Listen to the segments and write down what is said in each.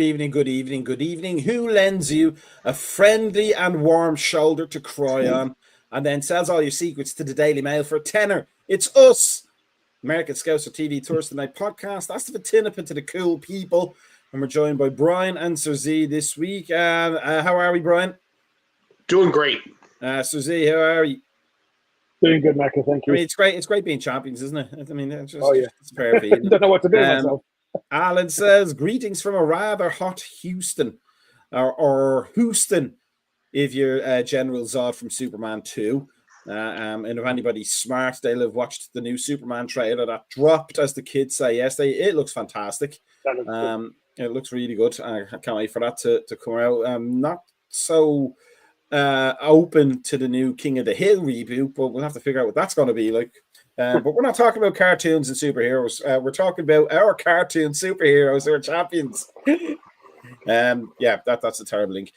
evening, good evening, good evening. Who lends you a friendly and warm shoulder to cry on and then sells all your secrets to the Daily Mail for a tenner? It's us, American Scouser TV Thursday Night Podcast. That's the tinnipe to the cool people. And we're joined by Brian and Sir Z this week. How are we, Brian? Doing great. Sir Z, how are you? Doing good, Macka, thank you. I mean, it's great. It's great being champions, isn't it? I mean, it's just, it's perfect. Don't know what to do with myself. Alan says, greetings from a rather hot Houston, or Houston, if you're General Zod from Superman 2. And if anybody's smart, they'll have watched the new Superman trailer that dropped, as the kids say yesterday. It looks fantastic. It looks really good. I can't wait for that to come out. I'm not so open to the new King of the Hill reboot, but we'll have to figure out what that's going to be like. But we're not talking about cartoons and superheroes. We're talking about our cartoon superheroes who are champions. That's a terrible link.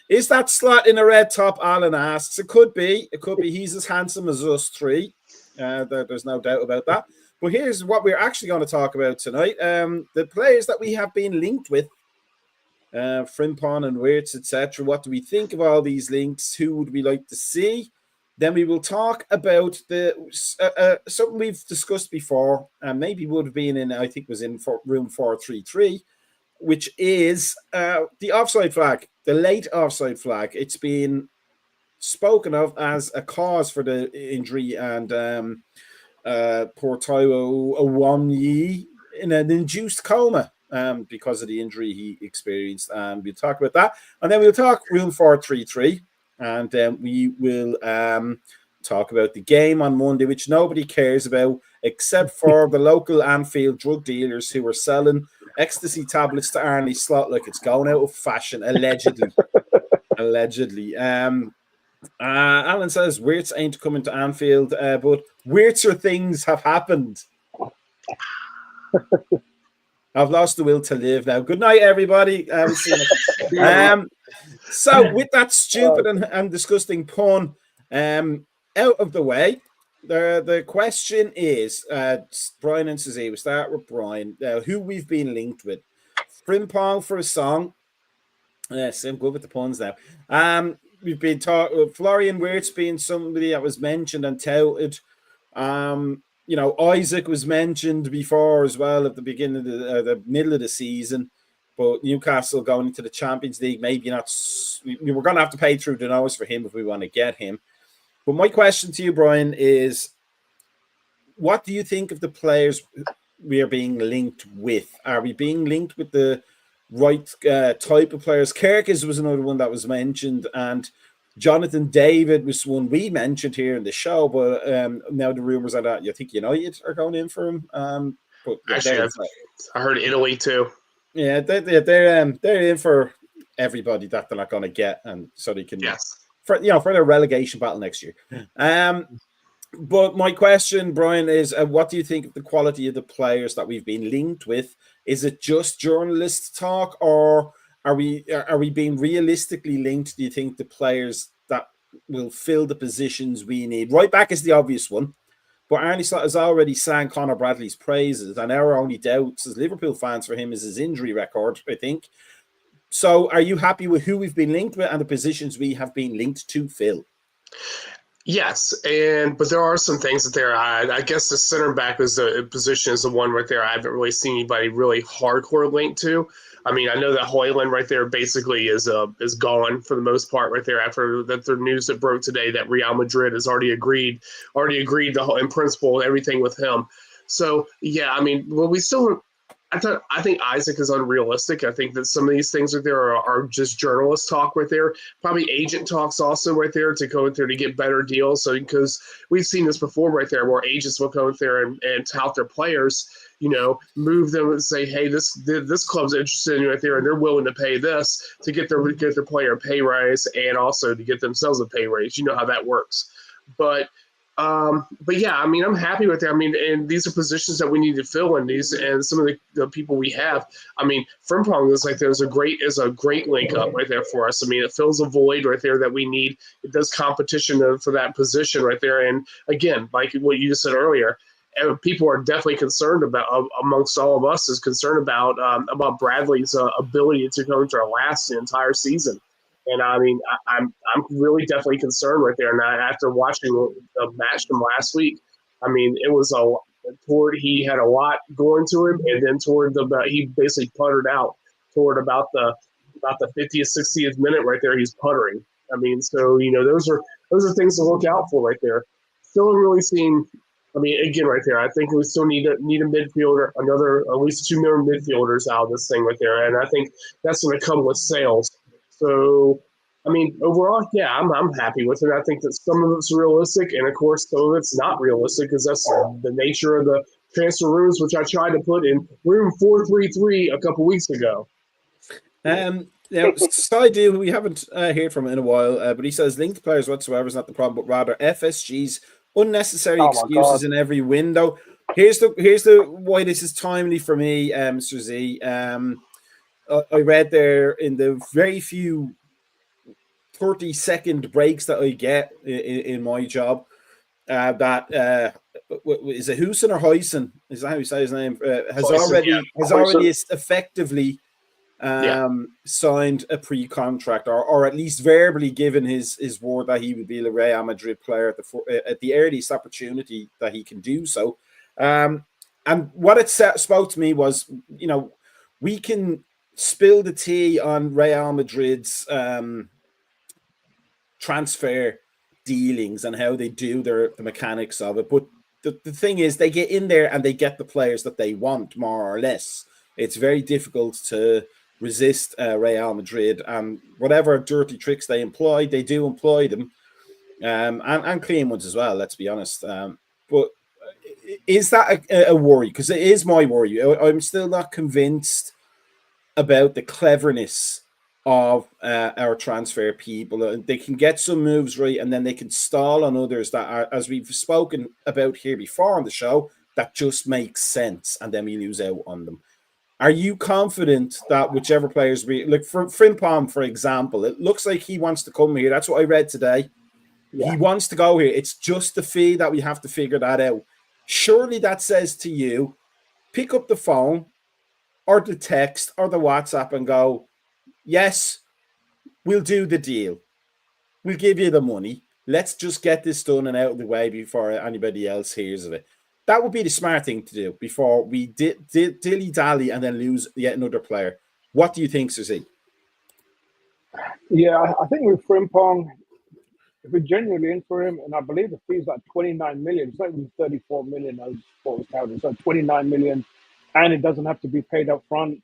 Is that slot in a red top? Alan asks. It could be. It could be. He's as handsome as us three. There's no doubt about that. But here's what we're actually going to talk about tonight. The players that we have been linked with, Frimpong and Wirtz, etc. What do we think of all these links? Who would we like to see? Then we will talk about the something we've discussed before, and maybe would have been in, I think it was in room 433, which is the offside flag, the late offside flag. It's been spoken of as a cause for the injury, and poor Taiwo Awoniyi in an induced coma because of the injury he experienced. And we'll talk about that. And then we'll talk room 433. And then we will talk about the game on Monday, which nobody cares about except for the local Anfield drug dealers who are selling ecstasy tablets to Arnie Slot like it's going out of fashion, allegedly. Alan says Wirtz ain't coming to Anfield, but weirder things have happened. I've lost the will to live now. Good night, everybody. So with that stupid and disgusting pun out of the way, the question is, Brian and Suzie, we'll start with Brian, who we've been linked with. Frimpong for a song. Yes, I'm good with the puns now. We've been talking, Florian Wirtz being somebody that was mentioned and touted. Isaac was mentioned before as well at the beginning of the middle of the season. But Newcastle going into the Champions League, maybe not. We're going to have to pay through the nose for him if we want to get him. But my question to you, Brian, is what do you think of the players we are being linked with? Are we being linked with the right type of players? Kerkez was another one that was mentioned, and Jonathan David was one we mentioned here in the show. But now the rumors are that you think United are going in for him. But actually, I heard Italy too. Yeah, they're in for everybody that they're not going to get, and so they can for their relegation battle next year. But my question, Brian, is what do you think of the quality of the players that we've been linked with? Is it just journalist talk, or are we being realistically linked? Do you think the players that will fill the positions we need? Right back is the obvious one. But Arnie Slot has already sang Conor Bradley's praises, and our only doubts as Liverpool fans for him is his injury record, I think. So are you happy with who we've been linked with and the positions we have been linked to fill? Yes, but there are some things that there. I guess the center back is the position is the one right there I haven't really seen anybody really hardcore linked to. I mean, I know that Højlund right there basically is gone for the most part right there after the news that broke today that Real Madrid has already agreed in principle everything with him. So yeah, I mean, well, I think Isaac is unrealistic. I think that some of these things right there are just journalist talk right there. Probably agent talks also right there to go in there to get better deals. So because we've seen this before right there where agents will go in there and tout their players, move them and say, hey, this club's interested in you right there and they're willing to pay this to get their player a pay raise and also to get themselves a pay raise. You know how that works. But yeah, I mean, I'm happy with that. I mean, and these are positions that we need to fill in these, and some of the people we have. I mean, Frimpong is like there's a great link up right there for us. I mean, it fills a void right there that we need. It does competition for that position right there. And again, like what you just said earlier, people are definitely concerned about, amongst all of us, is concerned about Bradley's ability to come to last the entire season. And I mean, I'm really definitely concerned right there. And after watching the match from last week, I mean, it was he had a lot going to him, and then he basically puttered out toward about the 50th, 60th minute right there. He's puttering. I mean, so those are things to look out for right there. Still really seen. I mean, again, right there, I think we still need a midfielder, at least 2 more midfielders out of this thing right there, and I think that's going to come with sales. So, I mean, overall, yeah, I'm happy with it. I think that some of it's realistic, and of course, some of it's not realistic because that's the nature of the transfer rooms, which I tried to put in room 433 a couple weeks ago. Now, Sky Deal, we haven't heard from him in a while, but he says linked players whatsoever is not the problem, but rather FSG's unnecessary excuses in every window. Here's the why this is timely for me, Mr. Z. I read there in the very few 30-second breaks that I get in my job that is it Huson or Huyson? Is that how you say his name? Has already effectively signed a pre-contract or at least verbally given his word that he would be a Real Madrid player at the earliest opportunity that he can do so. And what it spoke to me was, we can spill the tea on Real Madrid's transfer dealings and how they do the mechanics of it. But the thing is, they get in there and they get the players that they want, more or less. It's very difficult to resist Real Madrid, and whatever dirty tricks they employ, they do employ them, and clean ones as well, let's be honest. But is that a worry? Because it is my worry. I'm still not convinced about the cleverness of our transfer people. They can get some moves right, and then they can stall on others that are, as we've spoken about here before on the show, that just makes sense, and then we lose out on them. Are you confident that whichever players look for Frimpong, for example, it looks like he wants to come here. That's what I read today. Yeah. He wants to go here. It's just the fee that we have to figure that out. Surely that says to you, pick up the phone or the text or the WhatsApp and go, yes, we'll do the deal. We'll give you the money. Let's just get this done and out of the way before anybody else hears of it. That would be the smart thing to do before we dilly-dally and then lose yet another player. What do you think, Susie? Yeah, I think with Frimpong, if we're genuinely in for him, and I believe the fee's like 29 million, it's not even 34 million, I was counting. So 29 million, and it doesn't have to be paid up front.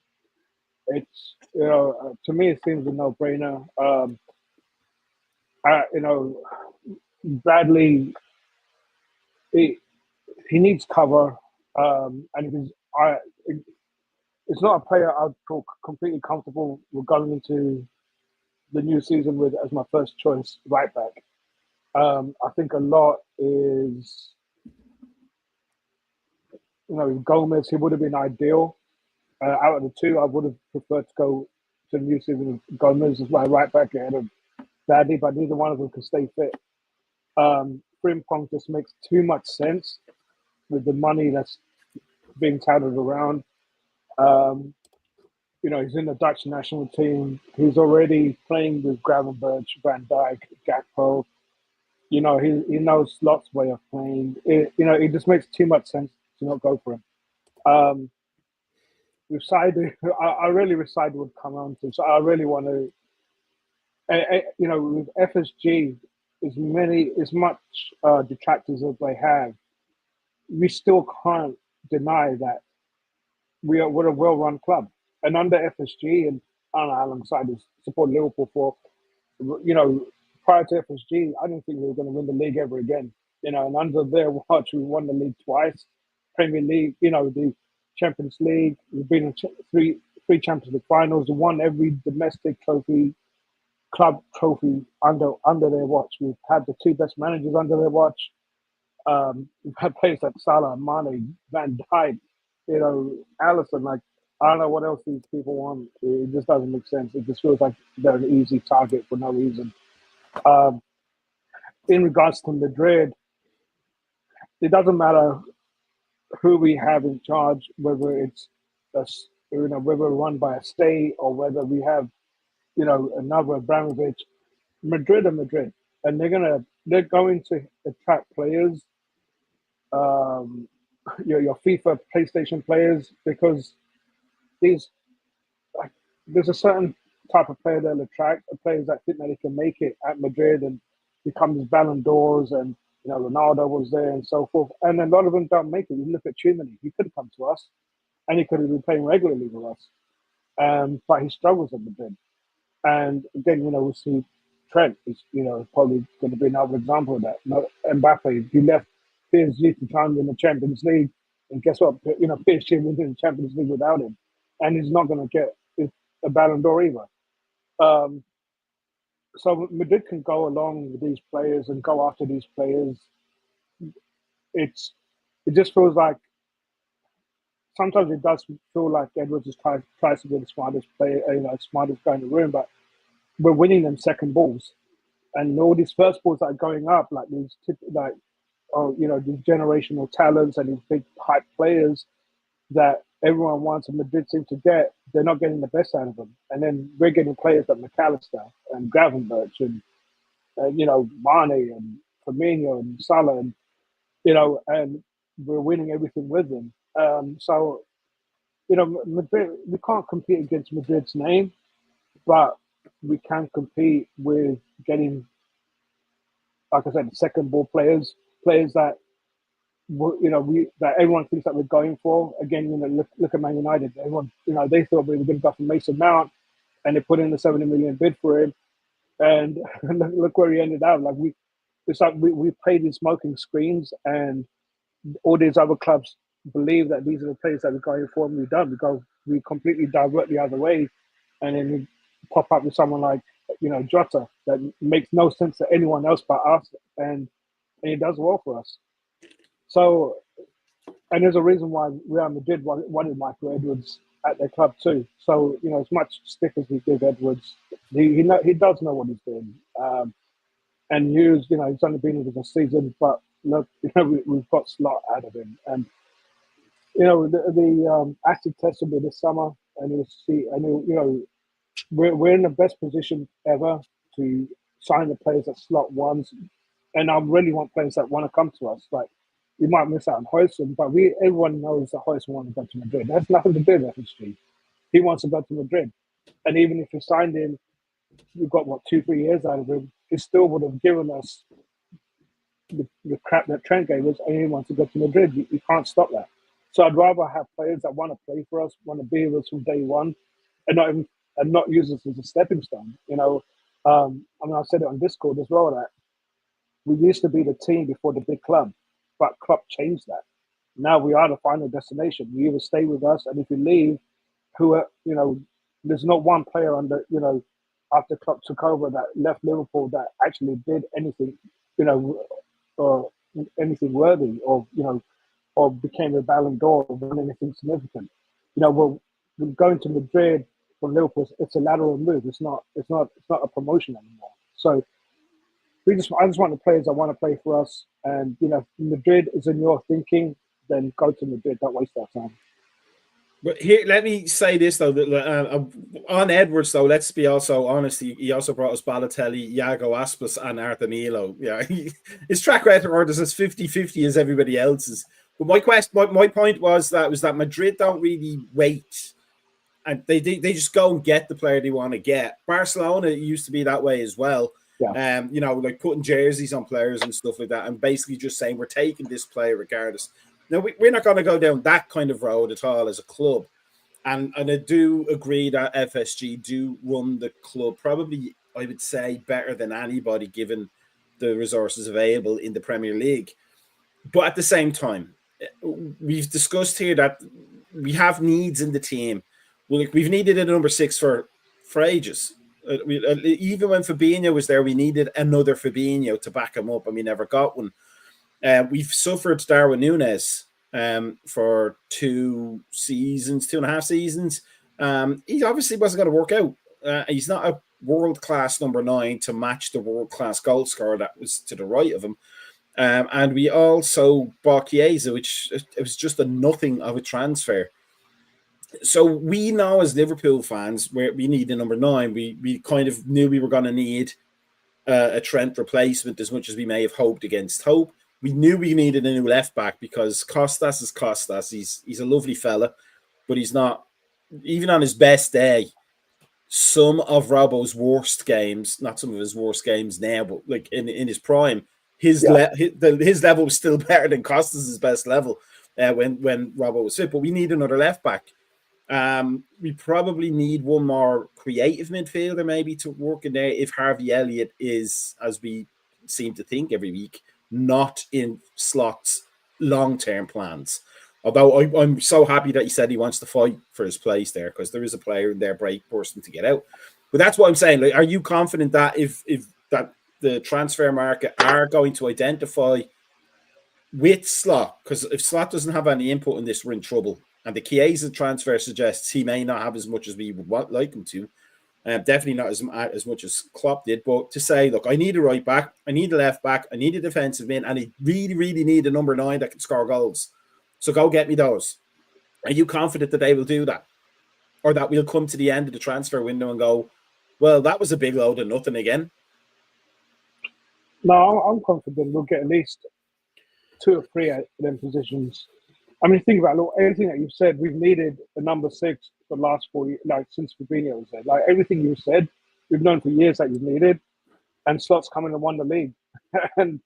It's, to me, it seems a no-brainer. Bradley, he needs cover, and it's not a player I'd feel completely comfortable with going into the new season with as my first choice right back. I think a lot is, Gomez, he would have been ideal. Out of the two, I would have preferred to go to the new season with Gomez as my right back ahead of Bradley, but neither one of them can stay fit. Frimpong just makes too much sense with the money that's being touted around. He's in the Dutch national team. He's already playing with Gravenberch, Van Dijk, Gakpo. He knows Slot's way of playing. It just makes too much sense to not go for him. With Saidu, I really wish Saidu would come on to. So I really want to, with FSG, as much detractors as they have, we still can't deny that we're a well-run club. And under FSG, and I don't know how long Saidu supported Liverpool for, prior to FSG, I didn't think we were going to win the league ever again. And under their watch, we won the league twice, Premier League, the Champions League. We've been in three Champions League finals. We won every domestic trophy, club trophy under their watch. We've had the two best managers under their watch. We've had players like Salah, Mane, Van Dijk, Alisson. I don't know what else these people want. It just doesn't make sense. It just feels like they're an easy target for no reason. In regards to Madrid, it doesn't matter who we have in charge, whether it's whether we're run by a state or whether we have another Abramovich. Madrid are Madrid, and they're going to attract players, um, your FIFA, PlayStation players, because these like, there's a certain type of player they'll attract, players that think that they can make it at Madrid and become these Ballon d'Ors, and Ronaldo was there and so forth, and a lot of them don't make it. You look at Chimney; he could have come to us, and he could have been playing regularly with us, but he struggles at Madrid. And again, we see Trent is, probably going to be another example of that. Mbappe, he left PSG to try and win the Champions League, and guess what? PSG wins the Champions League without him, and he's not going to get a Ballon d'Or either. So Madrid can go along with these players and go after these players. It just feels like sometimes it does feel like Edwards just tries to be the smartest player, smartest guy in the room, but we're winning them second balls, and all these first balls that are going up, like these these generational talents and these big hype players that everyone wants and Madrid seem to get, they're not getting the best out of them. And then we're getting players like McAllister and Gravenberch and Mane and Firmino and Salah, and and we're winning everything with them. So Madrid, we can't compete against Madrid's name, but we can compete with getting, like I said, second ball players that that everyone thinks that we're going for. Again, look at Man United. Everyone, they thought we were going to go for Mason Mount, and they put in the 70 million bid for him, and look where he ended up. Like it's like we played in smoking screens, and all these other clubs believe that these are the players that we're going for, and we completely divert the other way, and then we pop up with someone like Jota that makes no sense to anyone else but us, and he does well for us. So, and there's a reason why Real Madrid wanted Michael Edwards at their club too. So as much stick as we give Edwards, he does know what he's doing. And Hughes, he's only been with us a season, but look, we've got slot out of him, and the acid test will be this summer, and we'll see. And we're in the best position ever to sign the players that slot ones, and I really want players that want to come to us. Like we might miss out on Højlund, but everyone knows that Højlund wants to go to Madrid. That's nothing to do with history. He wants to go to Madrid, and even if we signed him, we got 2-3 years out of him. He still would have given us the crap that Trent gave us, and he wants to go to Madrid. You can't stop that. So I'd rather have players that want to play for us, want to be with us from day one, and not use us as a stepping stone. I've said it on Discord as well that we used to be the team before the big club, but Klopp changed that. Now we are the final destination. You either stay with us, and if you leave, there's not one player after Klopp took over that left Liverpool that actually did anything, or anything worthy, or became a Ballon d'Or or won anything significant. We're going to Madrid from Liverpool. It's a lateral move. It's not a promotion anymore. So I just want the players that want to play for us. And if Madrid is in your thinking, then go to Madrid. Don't waste our time. But here, let me say this though, that on Edwards though, let's be also honest. He also brought us Balotelli, Iago Aspas, and Artemilo. Yeah, his track record is as 50-50 as everybody else's. But my point was that Madrid don't really wait, and they just go and get the player they want to get. Barcelona used to be that way as well. Yeah. Like putting jerseys on players and stuff like that, and basically just saying we're taking this player regardless. Now, we're not going to go down that kind of road at all as a club. And I do agree that FSG do run the club probably, I would say, better than anybody given the resources available in the Premier League. But at the same time, we've discussed here that we have needs in the team. We've needed a number 6 for ages. Even when Fabinho was there, we needed another Fabinho to back him up, and we never got one. We've suffered Darwin Núñez for 2.5 seasons. He obviously wasn't going to work out. He's not a world-class number 9 to match the world-class goal scorer that was to the right of him. And we also bought Chiesa, which it was just a nothing of a transfer. So we know as Liverpool fans, we need a number 9. We kind of knew we were going to need a Trent replacement as much as we may have hoped against hope. We knew we needed a new left back because Costas is Costas. He's a lovely fella, but he's not, even on his best day, some of Robbo's worst games, not some of his worst games now, but like in his prime, his level was still better than Costas' best level when Robbo was fit. But we need another left back. We probably need one more creative midfielder maybe to work in there if Harvey Elliott is, as we seem to think every week, not in Slot's long-term plans. Although I'm so happy that he said he wants to fight for his place there, because there is a player in there break person to get out. But that's what I'm saying. Like, are you confident that if that the transfer market are going to identify with Slot? Because if Slot doesn't have any input in this, we're in trouble. And the Chiesa transfer suggests he may not have as much as we would like him to. Definitely not as much as Klopp did. But to say, look, I need a right back, I need a left back, I need a defensive mid, and I really, really need a number 9 that can score goals. So go get me those. Are you confident that they will do that? Or that we'll come to the end of the transfer window and go, well, that was a big load of nothing again? No, I'm confident we'll get at least 2 or 3 of them positions. I mean, think about it, look, everything that you've said. We've needed a number 6 for the last 4 years, like since Fabinho was there. Like everything you said, we've known for years that you've needed, and Slot's coming and won the league. And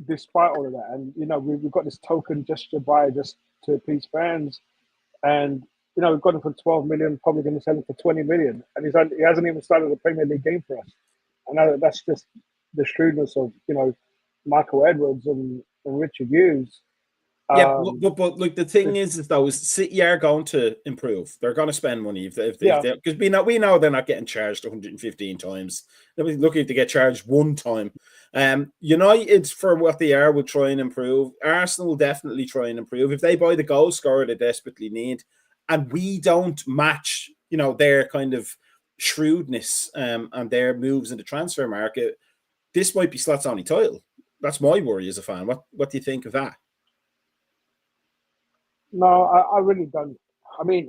despite all of that, and we've got this token gesture buy just to appease fans, and we've got him for 12 million, probably going to sell him for 20 million, and he hasn't even started a Premier League game for us. And that's just the shrewdness of Michael Edwards and Richard Hughes. Yeah, but like the thing is though, City are going to improve. They're going to spend money if because we know they're not getting charged 115 times. They'll be lucky if they get charged 1 time. United, for what they are, will try and improve. Arsenal will definitely try and improve if they buy the goal scorer they desperately need, and we don't match their kind of shrewdness and their moves in the transfer market. This might be Slot's only title. That's my worry as a fan. What do you think of that? No, I really don't. I mean,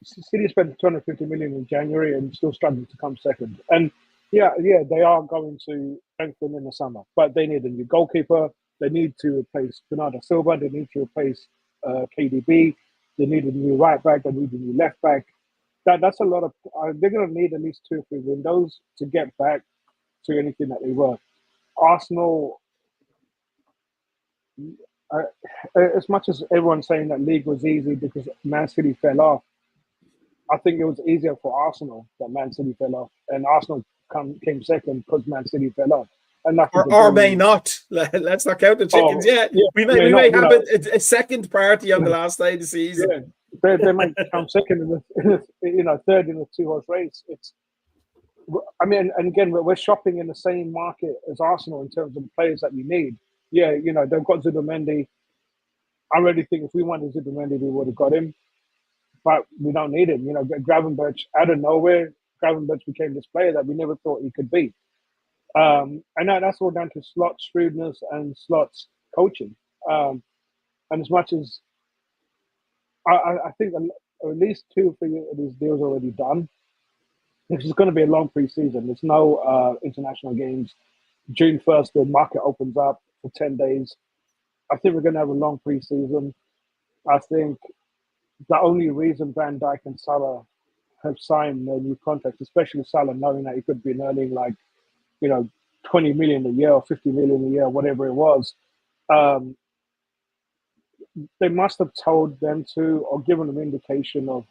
City spent 250 million in January and still struggling to come second. And yeah, they are going to strengthen in the summer, but they need a new goalkeeper. They need to replace Bernardo Silva. They need to replace KDB. They need a new right back. They need a new left back. That's a lot of. They're going to need at least 2 or 3 windows to get back to anything that they were. Arsenal. As much as everyone's saying that league was easy because Man City fell off, I think it was easier for Arsenal that Man City fell off, and Arsenal came second because Man City fell off. And or may not. Let's not count the chickens yet. We may have a second party on the last day of the season. Yeah, they might come second in the third in the 2-horse race. I mean, and again, we're shopping in the same market as Arsenal in terms of the players that we need. Yeah, they've got Zubimendi. I really think if we wanted Zubimendi, we would have got him. But we don't need him. Gravenberch, out of nowhere, Gravenberch became this player that we never thought he could be. And that's all down to Slot's shrewdness and Slot's coaching. And as much as I think at least 2 or 3 of these deals already done, this is going to be a long pre-season. There's no international games. June 1st, the market opens up for 10 days. I think we're going to have a long pre-season. I think the only reason Van Dijk and Salah have signed their new contracts, especially Salah, knowing that he could be earning 20 million a year or 50 million a year, whatever it was, they must have told them to, or given them indication of,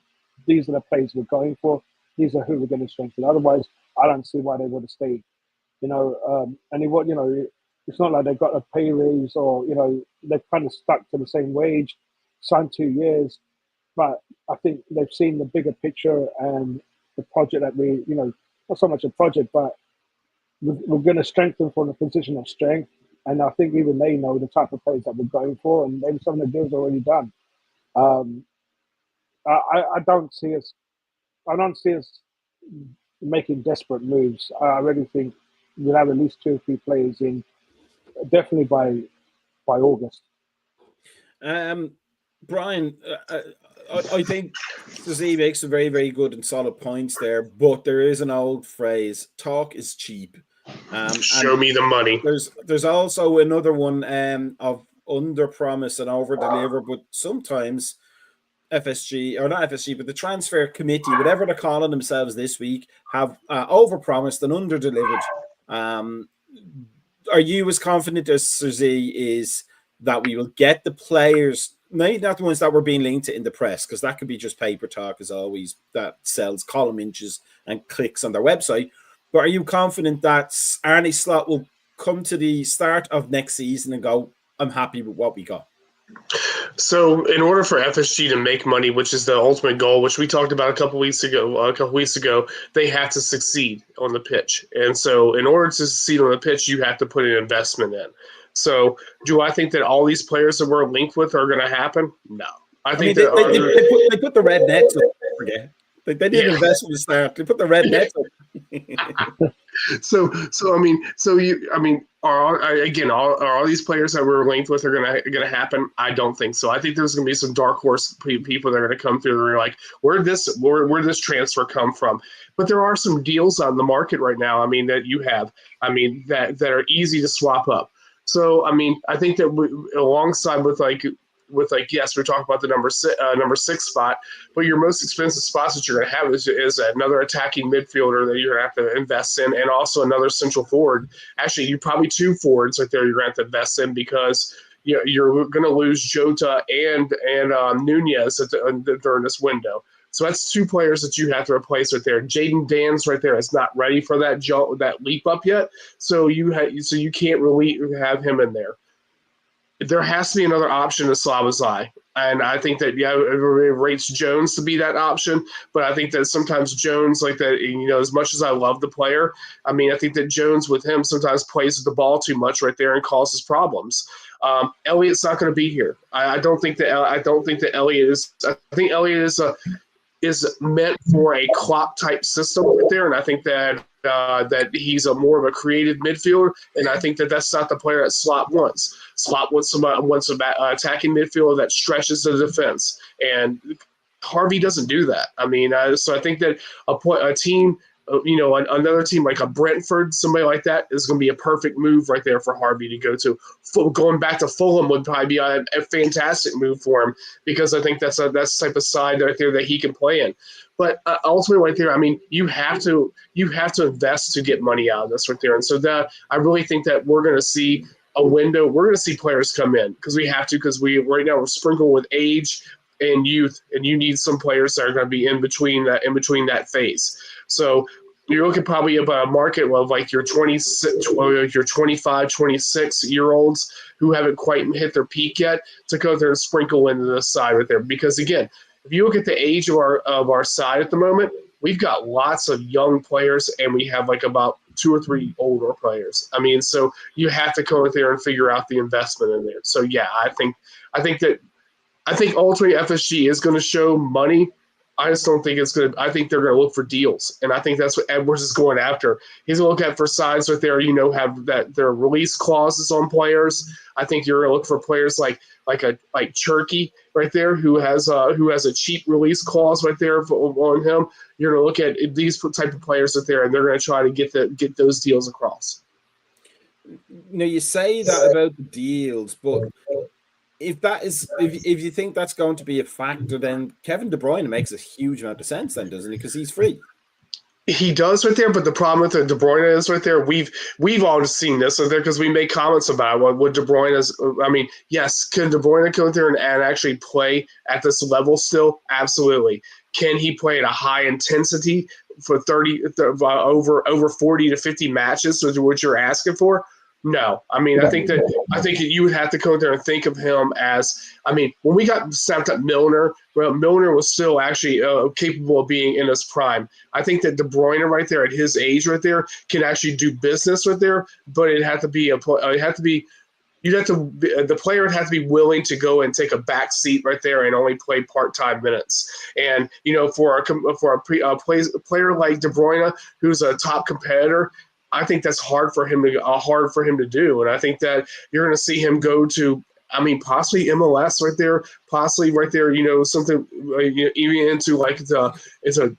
these are the players we're going for. These are who we're going to strengthen. Otherwise, I don't see why they would have stayed. It's not like they got a pay raise or they've kind of stuck to the same wage, signed 2 years. But I think they've seen the bigger picture and the project that we, not so much a project, but we're going to strengthen from a position of strength. And I think even they know the type of players that we're going for, and maybe some of the deals are already done. I don't see us making desperate moves. I really think we'll have at least 2 or 3 players in definitely by August. Brian, I think Z makes some very, very good and solid points there, but there is an old phrase: "Talk is cheap." Show me the money. There's also another one of under promise and over deliver, but sometimes FSG, or not FSG, but the transfer committee, whatever they're calling themselves this week, have over promised and under delivered. Are you as confident as Sir Z is that we will get the players, maybe not the ones that were being linked to in the press, because that could be just paper talk as always, that sells column inches and clicks on their website, but are you confident that Arne Slot will come to the start of next season and go, I'm happy with what we got? So in order for FSG to make money, which is the ultimate goal, which we talked about a couple weeks ago, they have to succeed on the pitch. And so in order to succeed on the pitch, you have to put an investment in. So do I think that all these players that we're linked with are going to happen? No. I think they put the red nets up. They didn't invest from the start. They put the red nets up. Are all these players that we're linked with are gonna happen? I don't think so. I think there's gonna be some dark horse people that are gonna come through and are like, where did this transfer come from? But there are some deals on the market right now. That you have. That are easy to swap up. So I think that alongside with yes, we're talking about the number six spot, but your most expensive spots that you're going to have is another attacking midfielder that you're going to have to invest in, and also another central forward. Actually, you probably two forwards right there you're going to have to invest in, because you're going to lose Jota and Nunez during this window. So that's two players that you have to replace right there. Jaden Dan's right there is not ready for that leap up yet, so you can't really have him in there. There has to be another option to Slavazai. And I think that, everybody rates Jones to be that option. But I think that sometimes Jones, like that, as much as I love the player, I think that Jones with him sometimes plays with the ball too much right there and causes problems. Elliott's not going to be here. I think Elliott is. I think Elliott is meant for a Klopp type system right there, and I think that he's more of a creative midfielder, and I think that that's not the player that Slot wants. Slot wants an attacking midfielder that stretches the defense, and Harvey doesn't do that. So I think that a team, another team like a Brentford, somebody like that, is going to be a perfect move right there for Harvey to go to. Going back to Fulham would probably be a fantastic move for him, because I think that's the type of side right there that he can play in. But ultimately, right there, you have to invest to get money out of this right there. And so that I really think that we're going to see a window. We're going to see players come in, because we have to, because right now we're sprinkled with age and youth, and you need some players that are going to be in between that phase. So you're looking probably about a market of like your 25, 26-year-olds who haven't quite hit their peak yet, to go there and sprinkle into the side right there. Because again, if you look at the age of our side at the moment, we've got lots of young players, and we have like about 2 or 3 older players. So you have to go there and figure out the investment in there. So yeah, I think ultimately FSG is going to show money. I just don't think it's going to – I think they're going to look for deals, and I think that's what Edwards is going after. He's going to look at for sides right there, have that their release clauses on players. I think you're going to look for players like Cherky right there, who has a cheap release clause right there on him. You're going to look at these type of players right there, and they're going to try to get those deals across. You say that about the deals, but if you think that's going to be a factor, then Kevin De Bruyne makes a huge amount of sense then, doesn't he? Because he's free. He does right there, but the problem with De Bruyne is right there. We've all seen this right there, because we make comments about what De Bruyne is. Yes, can De Bruyne go there and actually play at this level still? Absolutely. Can he play at a high intensity for over 40 to 50 matches, which is what you're asking for? No. I think that you would have to go there and think of him as, when we got snapped up Milner, well, Milner was still actually capable of being in his prime. I think that De Bruyne right there at his age right there can actually do business right there, but the player would have to be willing to go and take a back seat right there and only play part-time minutes. And, for a player like De Bruyne, who's a top competitor, I think that's hard for him to do. And I think that you're going to see him go to, I mean, possibly MLS right there, possibly right there, something even into like it's a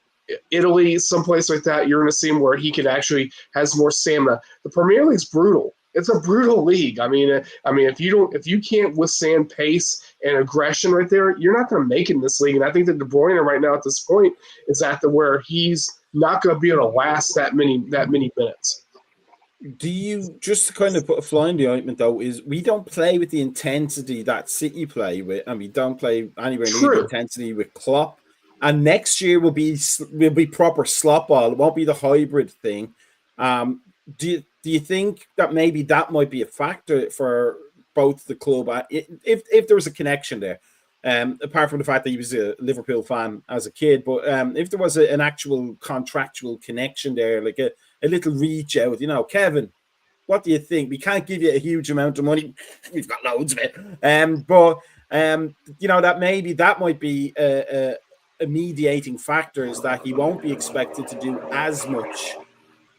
Italy, someplace like that. You're going to see him where he can actually has more stamina. The Premier League's brutal. It's a brutal league. I mean, if you can't withstand pace and aggression right there, you're not going to make it in this league. And I think that De Bruyne right now at this point is at where he's not going to be able to last that many minutes. Do you, just to kind of put a fly in the ointment though, is we don't play with the intensity that City play with, and we don't play anywhere near the intensity with Klopp. And next year will be proper slop ball. It won't be the hybrid thing. Do you think that maybe that might be a factor for both the club if there was a connection there? Apart from the fact that he was a Liverpool fan as a kid, but if there was an actual contractual connection there, like a little reach out, Kevin, what do you think? We can't give you a huge amount of money. We've got loads of it. But that might be a mediating factor, is that he won't be expected to do as much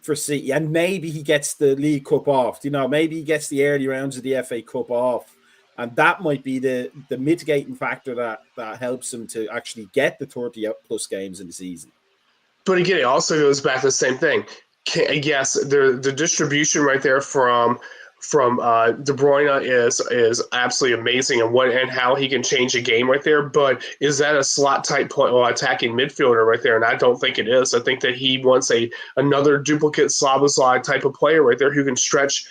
for City, and maybe he gets the League Cup off. Maybe he gets the early rounds of the FA Cup off, and that might be the mitigating factor that helps him to actually get the 30+ games in the season. But again, it also goes back to the same thing. Yes, the distribution right there from De Bruyne is absolutely amazing, and how he can change a game right there. But is that a slot type attacking midfielder right there? And I don't think it is. I think that he wants another duplicate Szoboszlai type of player right there who can stretch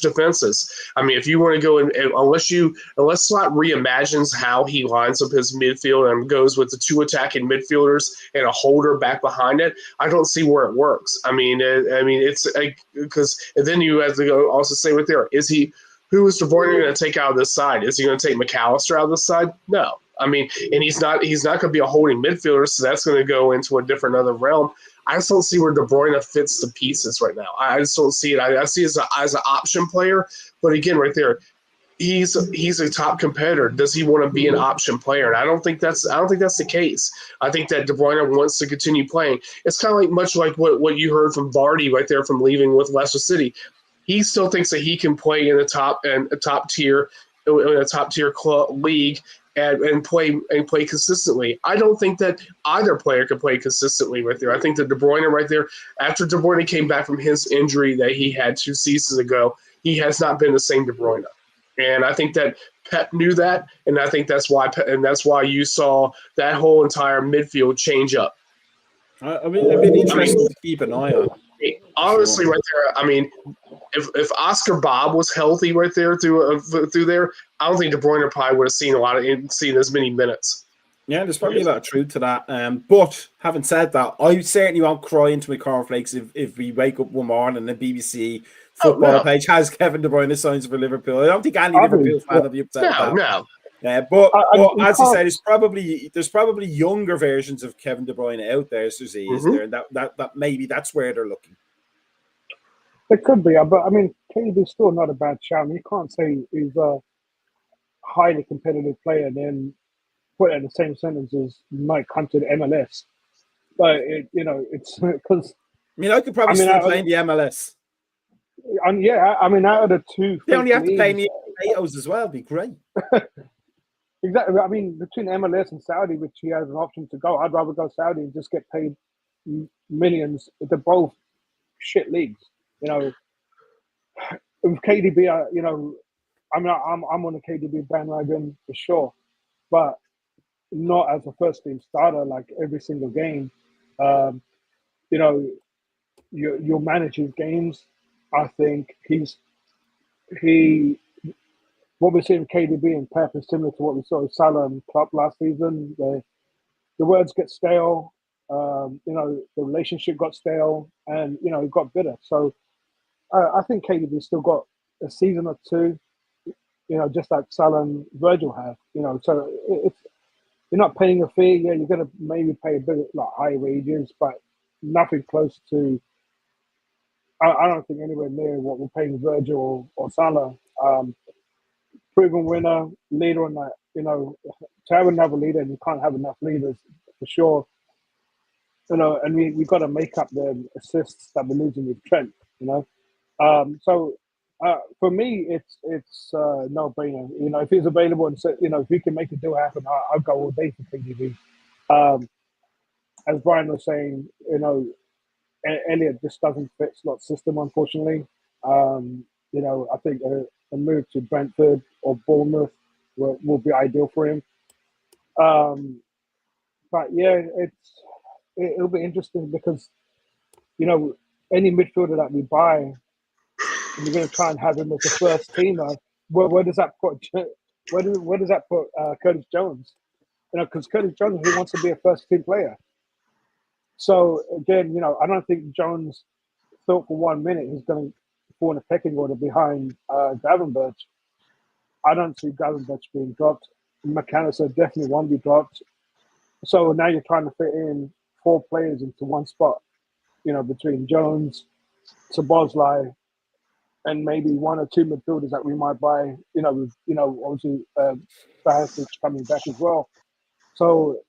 defenses. I mean, if you want to go in, unless Slot reimagines how he lines up his midfield and goes with the 2 attacking midfielders and a holder back behind it, I don't see where it works. I mean, it's because then you have to go also say right there, who is De Bruyne going to take out of this side? Is he going to take McAllister out of this side? No. I mean, and he's not going to be a holding midfielder, so that's going to go into a different other realm. I just don't see where De Bruyne fits the pieces right now. I just don't see it. I see it as an option player, but again, right there, he's a top competitor. Does he want to be an option player? And I don't think that's the case. I think that De Bruyne wants to continue playing. It's kind of like much like what you heard from Vardy right there from leaving with Leicester City. He still thinks that he can play in a top tier league and play consistently. I don't think that either player can play consistently right there. I think that De Bruyne right there, after De Bruyne came back from his injury that he had 2 seasons ago, he has not been the same De Bruyne. And I think that Pep knew that, and I think that's why you saw that whole entire midfield change up. I mean, it'd be interesting to keep an eye on. Honestly, right there, I mean, if Oscar Bob was healthy right there through there, I don't think De Bruyne probably would have seen as many minutes. Yeah, there's probably a lot of truth to that. But having said that, I certainly won't cry into my cornflakes if we wake up one morning and the BBC football page has Kevin De Bruyne signs for Liverpool. I don't think any Liverpool fan will be upset about that. No. But as you said, there's probably younger versions of Kevin De Bruyne out there, Susie, is there? And that maybe that's where they're looking. It could be, but I mean, KDB's still not a bad shout. You can't say he's a highly competitive player and then put it in the same sentence as Mike Hunter MLS. But it's because I could probably still play in the MLS. Yeah, I mean, out of the 2, they only have to pay me potatoes as well. It'd be great. Exactly. I mean, between MLS and Saudi, which he has an option to go, I'd rather go Saudi and just get paid millions. They're both shit leagues. With KDB, I'm on the KDB bandwagon for sure, but not as a first team starter like every single game. You'll manage his games. I think what we're seeing with KDB and Pep is similar to what we saw with Salah and Klopp last season. The words get stale. The relationship got stale, and it got bitter. So I think KDB still got a season or 2. Just like Salah and Virgil have. So it's you're not paying a fee. Yeah, you're going to maybe pay a bit like high wages, but nothing close to. I don't think anywhere near what we're paying Virgil or Salah. Proven winner, leader on that. To have another leader, and you can't have enough leaders for sure. And we got to make up the assists that we're losing with Trent. You know, so for me, it's no brainer. You know, if he's available and so, you know, if we can make a deal happen, I'll go all day for KDB. Um, as Brian was saying, you know, Elliot just doesn't fit Slot's system, unfortunately. You know, I think a move to Brentford or Bournemouth will be ideal for him. But yeah, it'll be interesting because, you know, any midfielder that we buy, and we're going to try and have him as the first teamer. Where does that put? Where does that put Curtis Jones? You know, because Curtis Jones, he wants to be a first team player. So again, you know, I don't think Jones thought for 1 minute he's going to fall in a pecking order behind Gravenberch. I don't see Gravenberch being dropped. McAllister definitely won't be dropped. So now you're trying to fit in 4 players into one spot, you know, between Jones, Szoboszlai, and maybe 1 or 2 midfielders that we might buy, you know, with, you know, obviously Bahasic coming back as well. So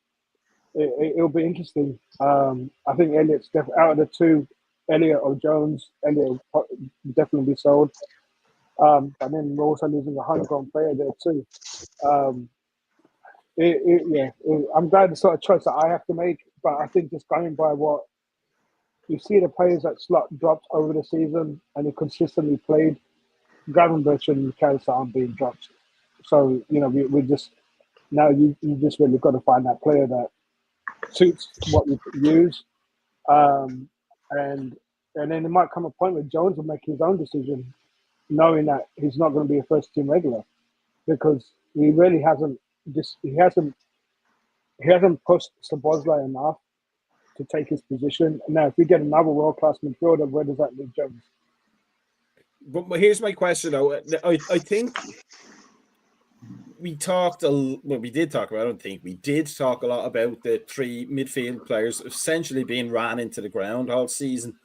it'll be interesting. I think Elliott's definitely out of the 2, Elliott or Jones. Elliott will definitely be sold. And then we're also losing a homegrown player there too. I'm glad the sort of choice that I have to make, but I think just going by what you see the players that Slot dropped over the season and he consistently played, Gravenberch and McAllister aren't being dropped. So, you know, we just, now you just really got to find that player that suits what you use. And then there might come a point where Jones will make his own decision, knowing that he's not going to be a first team regular, because he really hasn't pushed Szoboszlai enough to take his position. Now, if we get another world class midfielder, where does that leave Jones? But here's my question, though. I think we talked we did talk about. I don't think we did talk a lot about the 3 midfield players essentially being ran into the ground all season.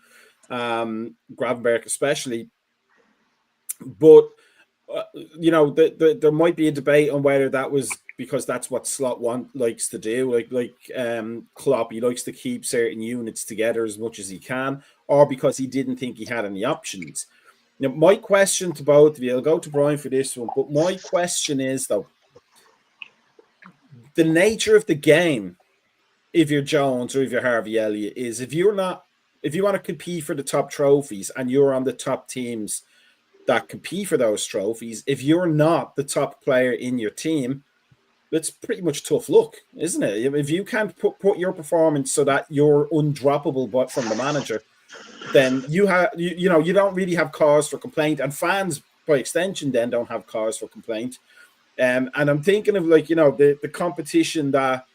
Gravenberch especially, but you know, there might be a debate on whether that was because that's what Slot likes to do, like Klopp, he likes to keep certain units together as much as he can, or because he didn't think he had any options. Now, my question to both of you, I'll go to Brian for this one, but my question is, though, the nature of the game, if you're Jones or if you're Harvey Elliott, is if you want to compete for the top trophies and you're on the top teams that compete for those trophies, if you're not the top player in your team, it's pretty much tough luck, isn't it? If you can't put your performance so that you're undroppable but from the manager, then you don't really have cause for complaint, and fans by extension then don't have cause for complaint. And I'm thinking of, like, you know, the competition that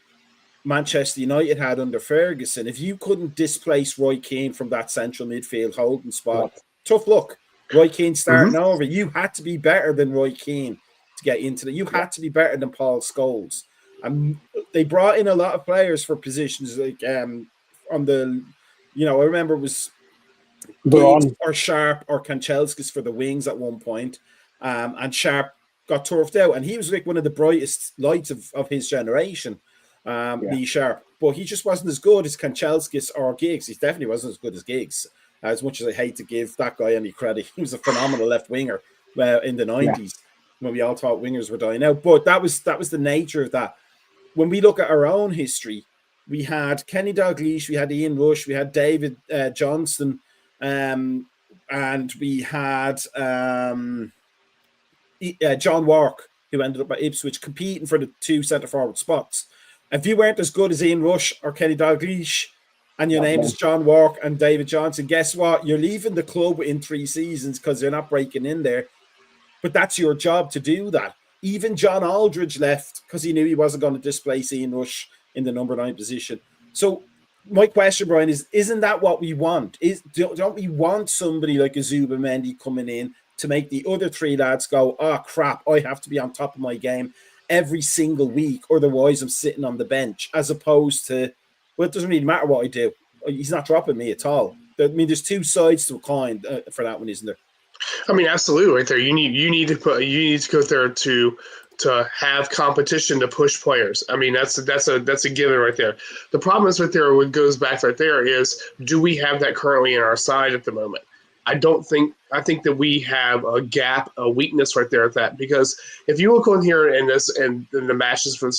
Manchester United had under Ferguson. If you couldn't displace Roy Keane from that central midfield holding spot, tough luck. Roy Keane starting over. You had to be better than Roy Keane to get into it. You had to be better than Paul Scholes. And they brought in a lot of players for positions like on the, you know, I remember it was Giggs or Sharp or Kanchelskis for the wings at one point. And Sharp got turfed out. And he was like one of the brightest lights of his generation, Lee Sharp. But he just wasn't as good as Kanchelskis or Giggs. He definitely wasn't as good as Giggs. As much as I hate to give that guy any credit, he was a phenomenal left winger in the 90s when we all thought wingers were dying out. But that was the nature of that. When we look at our own history, we had Kenny Dalglish, we had Ian Rush, we had David Johnston, and we had John Wark, who ended up at Ipswich competing for the 2 centre-forward spots. If you weren't as good as Ian Rush or Kenny Dalglish, and your name is John Wark and David Johnson, guess what? You're leaving the club in 3 seasons because you're not breaking in there. But that's your job to do that. Even John Aldridge left because he knew he wasn't going to displace Ian Rush in the number 9 position. So my question, Brian, isn't that what we want? Don't we want somebody like a Zubimendi coming in to make the other 3 lads go, oh, crap, I have to be on top of my game every single week, otherwise I'm sitting on the bench, as opposed to, well, it doesn't really matter what I do. He's not dropping me at all. I mean, there's 2 sides to a coin for that one, isn't there? I mean, absolutely, right there. You need to go there to have competition to push players. I mean, that's a given right there. The problem is right there. What goes back right there is, do we have that currently in our side at the moment? I think that we have a gap, a weakness right there at that, because if you look on here in the matches from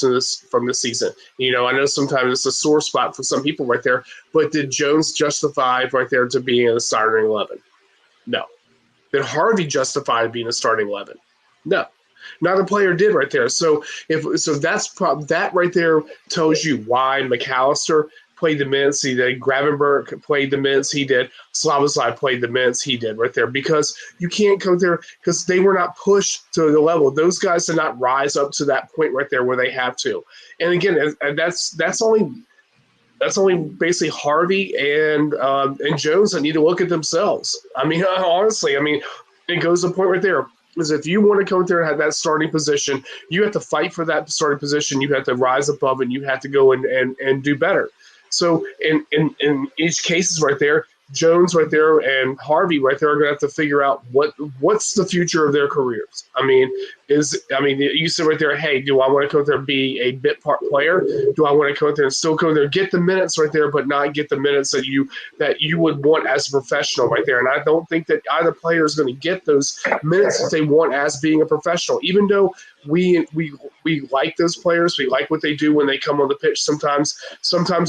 this season, I know sometimes it's a sore spot for some people right there, but did Jones justify right there to being in the starting 11? No. Did Harvey justify being a starting 11? No. Not a player did right there. So that right there tells you why McAllister played the minutes he did, Gravenberg played the minutes he did, Slavosly played the minutes he did right there, because you can't go there because they were not pushed to the level. Those guys did not rise up to that point right there where they have to. And again, and that's only basically Harvey and Jones that need to look at themselves. I mean, honestly, it goes to the point right there. Is if you want to come there and have that starting position, you have to fight for that starting position. You have to rise above and you have to go and do better. So in each cases right there, Jones right there and Harvey right there are going to have to figure out what's the future of their careers. You said right there, hey, do I want to come there and be a bit part player? Do I want to come there and still go there, get the minutes right there, but not get the minutes that you would want as a professional right there? And I don't think that either player is going to get those minutes that they want as being a professional, even though we like those players. We like what they do when they come on the pitch. Sometimes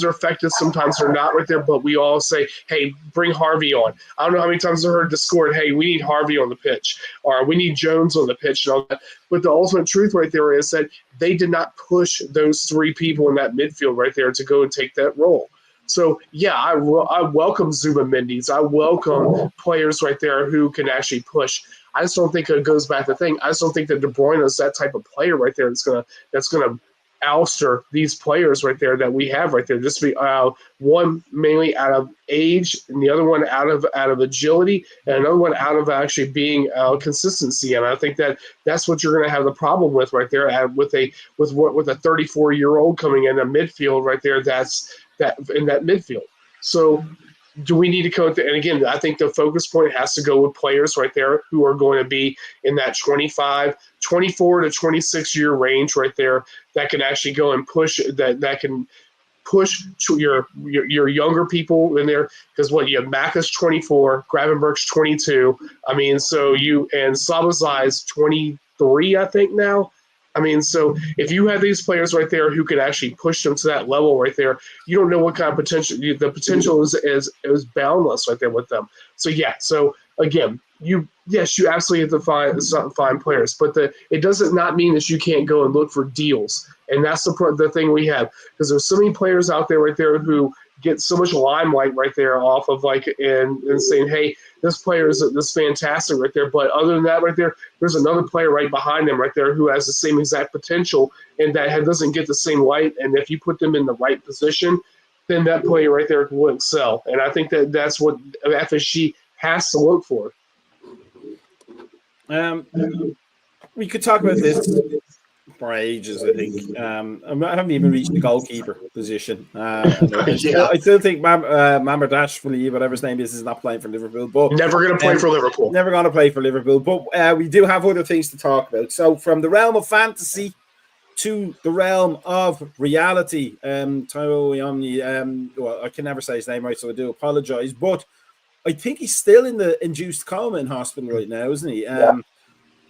they're effective, sometimes they're not right there, but we all say, hey, bring Harvey on. I don't know how many times I heard Discord, hey, we need Harvey on the pitch, or we need Jones on the pitch and all that. But the ultimate truth right there is that they did not push those three people in that midfield right there to go and take that role. So, yeah, I welcome Zuma Mendes. I welcome players right there who can actually push. I just don't think it goes back to the thing. I just don't think that De Bruyne is that type of player right there that's gonna ouster these players right there that we have right there. Just be one mainly out of age, and the other one out of agility, and another one out of actually being consistency. And I think that's what you're going to have the problem with right there with a 34-year-old coming in a midfield right there. That's in that midfield. So do we need to go there? And again, I think the focus point has to go with players right there who are going to be in that 24 to 26 year range right there that can actually go and push that can push to your younger people in there, because you have Macka's 24, Gravenberg's 22. So and Slavosly's 23, I think now. So if you have these players right there who could actually push them to that level right there, you don't know what kind of potential. The potential is boundless right there with them. So yeah. So again, you absolutely have to find players, but it doesn't not mean that you can't go and look for deals. And that's the thing we have, because there's so many players out there right there who get so much limelight right there off of and saying, hey, this player is this fantastic right there. But other than that right there, there's another player right behind them right there who has the same exact potential and that doesn't get the same light. And if you put them in the right position, then that player right there will excel. And I think that's what FSG has to look for. We could talk about this for ages, I think. I haven't even reached the goalkeeper position. I still think Mamardashvili, whatever his name is not playing for Liverpool. But never going to play for Liverpool. Never going to play for Liverpool. But we do have other things to talk about. So from the realm of fantasy to the realm of reality, Taiwo Yomni, well, I can never say his name right, so I do apologize. But I think he's still in the induced coma in hospital right now, isn't he?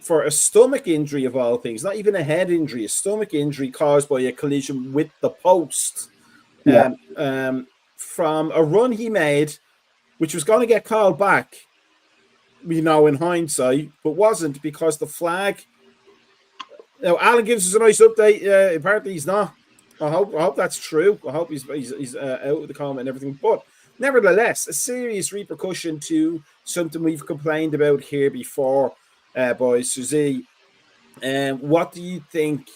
For a stomach injury of all things, not even a head injury, a stomach injury caused by a collision with the post from a run he made, which was going to get called back, in hindsight, but wasn't, because the flag. Now, Alan gives us a nice update. Apparently, he's not. I hope that's true. I hope he's out of the coma and everything. But nevertheless, a serious repercussion to something we've complained about here before. Boys, Suzy, what do you think?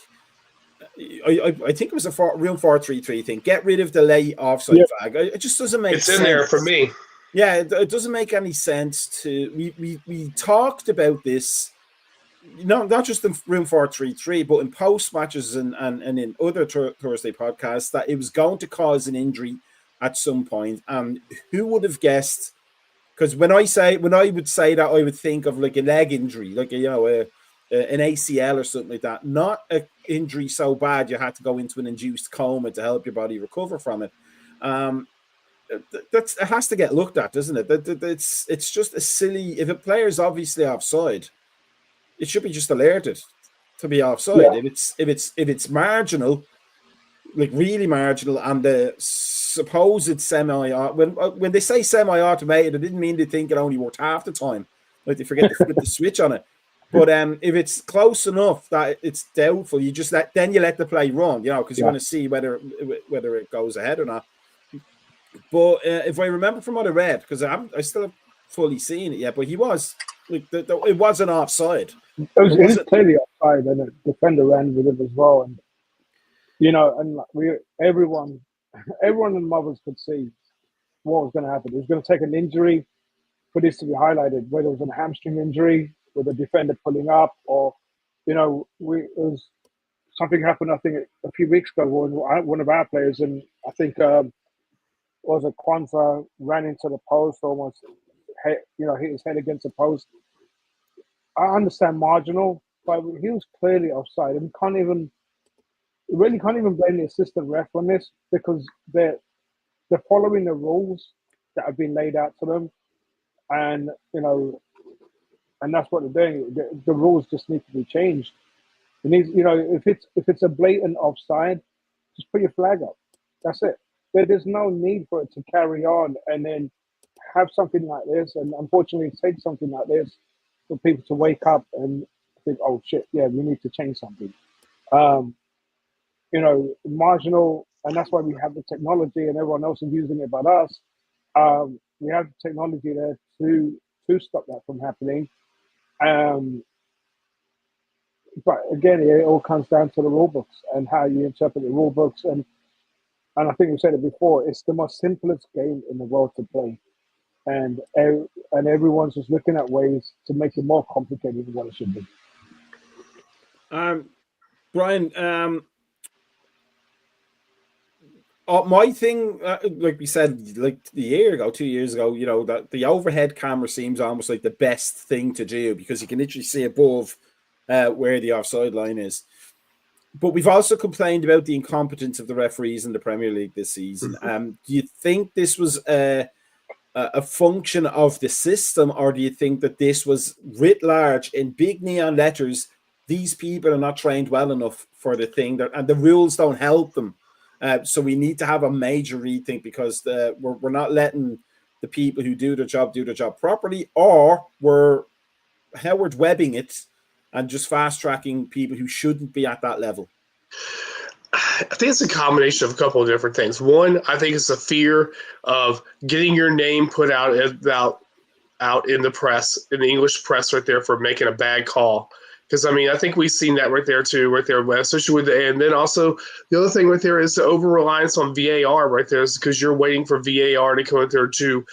I think it was a real 4-3-3 thing. Get rid of the late offside flag. It just doesn't make sense. It's in there for me. Yeah, it doesn't make any sense to. We talked about this, not just in room 4-3-3, but in post matches and in other Thursday podcasts, that it was going to cause an injury at some point. And who would have guessed? Because when I would say that, I would think of like a leg injury, like an ACL or something like that. Not an injury so bad you had to go into an induced coma to help your body recover from it. it has to get looked at, doesn't it? It's just a silly. If a player is obviously offside, it should be just alerted to be offside. Yeah. If it's marginal, like really marginal, and the supposed when they say semi-automated, it didn't mean they think it only worked half the time. Like they forget to flip the switch on it. But if it's close enough that it's doubtful, you just let the play run, because you want to see whether it goes ahead or not. But if I remember from what I read, because I still haven't fully seen it yet, but he was like it wasn't offside. It was clearly offside, and the defender ran with it as well. And and everyone and mothers could see what was going to happen. It was going to take an injury for this to be highlighted, whether it was a hamstring injury with the defender pulling up, or it was something happened. I think a few weeks ago, one of our players, and I think was it Kwanzaa, ran into the post, almost hit his head against the post. I understand marginal, but he was clearly offside, and really can't even blame the assistant ref on this, because they're following the rules that have been laid out to them, and and that's what they're doing. The rules just need to be changed. It needs, if it's a blatant offside, just put your flag up. That's it. There's no need for it to carry on and then have something like this, and unfortunately take something like this for people to wake up and think, oh shit, yeah, we need to change something. Marginal, and that's why we have the technology, and everyone else is using it but us. We have the technology there to stop that from happening. But again, it all comes down to the rule books and how you interpret the rule books. And I think we said it before, it's the most simplest game in the world to play. And everyone's just looking at ways to make it more complicated than what it should be. Brian, my thing, like we said, like a year ago, 2 years ago, that the overhead camera seems almost like the best thing to do, because you can literally see above where the offside line is. But we've also complained about the incompetence of the referees in the Premier League this season. Do you think this was a function of the system, or do you think that this was writ large in big neon letters? These people are not trained well enough for the thing, and the rules don't help them. So we need to have a major rethink, because we're not letting the people who do their job properly, or we're Howard webbing it and just fast tracking people who shouldn't be at that level. I think it's a combination of a couple of different things. One, I think it's a fear of getting your name put out in the press, in the English press, right there, for making a bad call. Because, I think we've seen that right there, too, right there, especially with and then also the other thing right there is the over-reliance on VAR right there, is because you're waiting for VAR to come in there to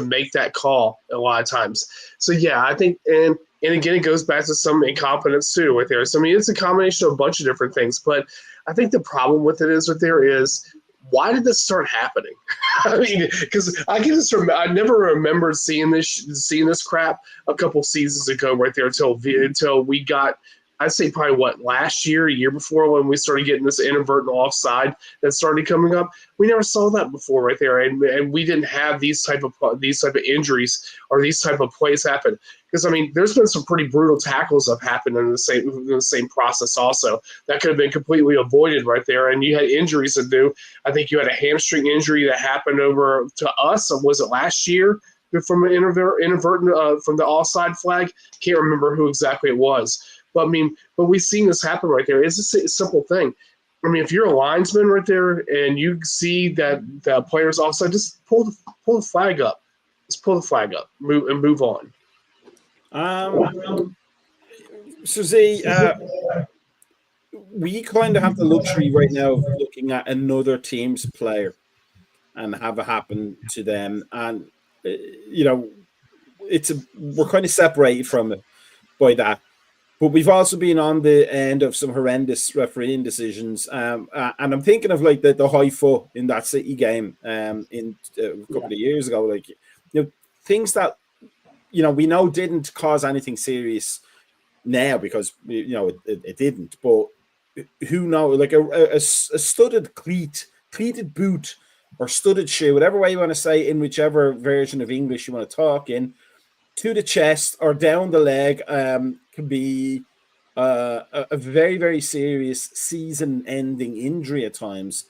make that call a lot of times. So, yeah, I think, and again, it goes back to some incompetence, too, right there. So, it's a combination of a bunch of different things. But I think the problem with it is right there is, why did this start happening? Because I never remembered seeing this crap a couple seasons ago right there until we got, I'd say probably last year, a year before, when we started getting this inadvertent offside that started coming up. We never saw that before right there, and we didn't have these type of injuries or these type of plays happen. Because there's been some pretty brutal tackles that have happened in the same process also that could have been completely avoided right there. And you had injuries that do. I think you had a hamstring injury that happened over to us. Was it last year from an inadvertent from the offside flag? Can't remember who exactly it was. But we've seen this happen right there. It's a simple thing. If you're a linesman right there and you see that the player's offside, just pull the flag up. Just pull the flag up, move on. We kind of have the luxury right now of looking at another team's player and have it happen to them, and we're kind of separated from it by that. But we've also been on the end of some horrendous refereeing decisions, and I'm thinking of like the high foot in that City game in a couple of years ago, things that we know didn't cause anything serious now, because it didn't. But who knows? Like a studded cleated boot or studded shoe, whatever way you want to say, in whichever version of English you want to talk in, to the chest or down the leg, can be a very, very serious season-ending injury at times.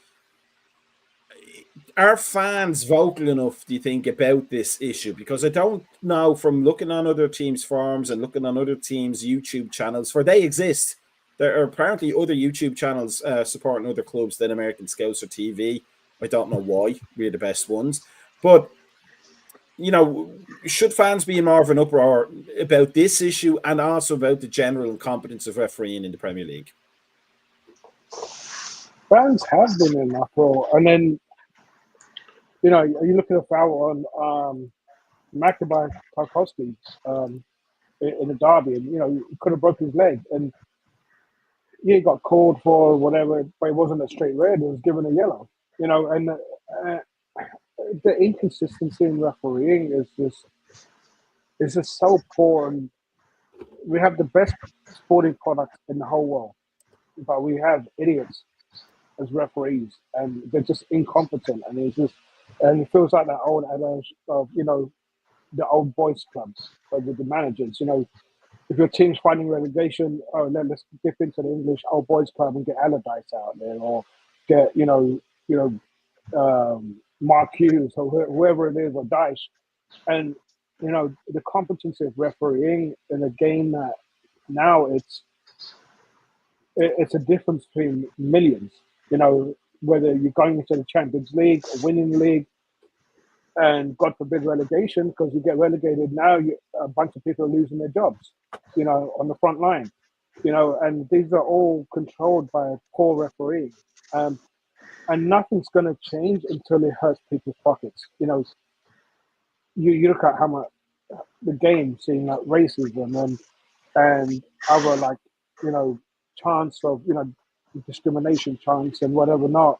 Are fans vocal enough, do you think, about this issue? Because I don't know, from looking on other teams' forums and looking on other teams' YouTube channels, for they exist. There are apparently other YouTube channels supporting other clubs than American Scouser TV. I don't know why. We're the best ones. But, you know, should fans be in more of an uproar about this issue and also about the general incompetence of refereeing in the Premier League? Fans have been in uproar. And then, you know, you look at a foul on Macka by Tarkowski in the derby, and, you know, he could have broke his leg. And he got called for whatever, but it wasn't a straight red. It was given a yellow, you know. And the inconsistency in refereeing is just so poor. And we have the best sporting product in the whole world, but we have idiots as referees, and they're just incompetent. And it feels like that old adage of, you know, the old boys clubs with the managers. You know, if your team's fighting relegation, let's dip into the English old boys club and get Allardyce out there, or get Mark Hughes or whoever it is, or Dyche. And, you know, the competency of refereeing in a game that now it's a difference between millions. You know, whether you're going into the Champions League, a winning league, and God forbid relegation, because you get relegated now, a bunch of people are losing their jobs, you know, on the front line, you know, and these are all controlled by poor refereeing. And nothing's going to change until it hurts people's pockets. You know, you look at how much the game, seeing like racism and other, like, you know, chance of, you know, discrimination chance and whatever not,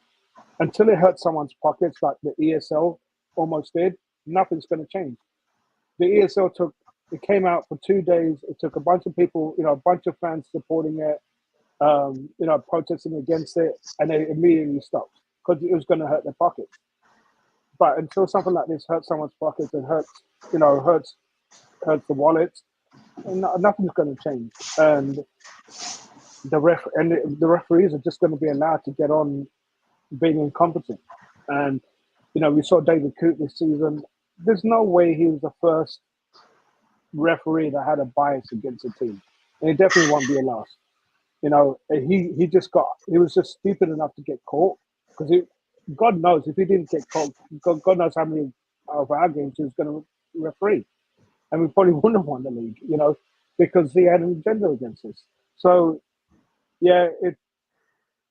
until it hurts someone's pockets, like the ESL almost did, nothing's going to change. The ESL came out for 2 days. It took a bunch of people, you know, a bunch of fans supporting it, you know, protesting against it, and they immediately stopped because it was going to hurt their pockets. But until something like this hurts someone's pockets and hurts the wallet, nothing's going to change. And the referees are just going to be allowed to get on being incompetent. And, you know, we saw David Coote this season. There's no way he was the first referee that had a bias against a team, and he definitely won't be the last. You know, he was just stupid enough to get caught, because God knows if he didn't get caught, God knows how many of our games he was going to referee, and we probably wouldn't have won the league, you know, because he had an agenda against us. So, yeah,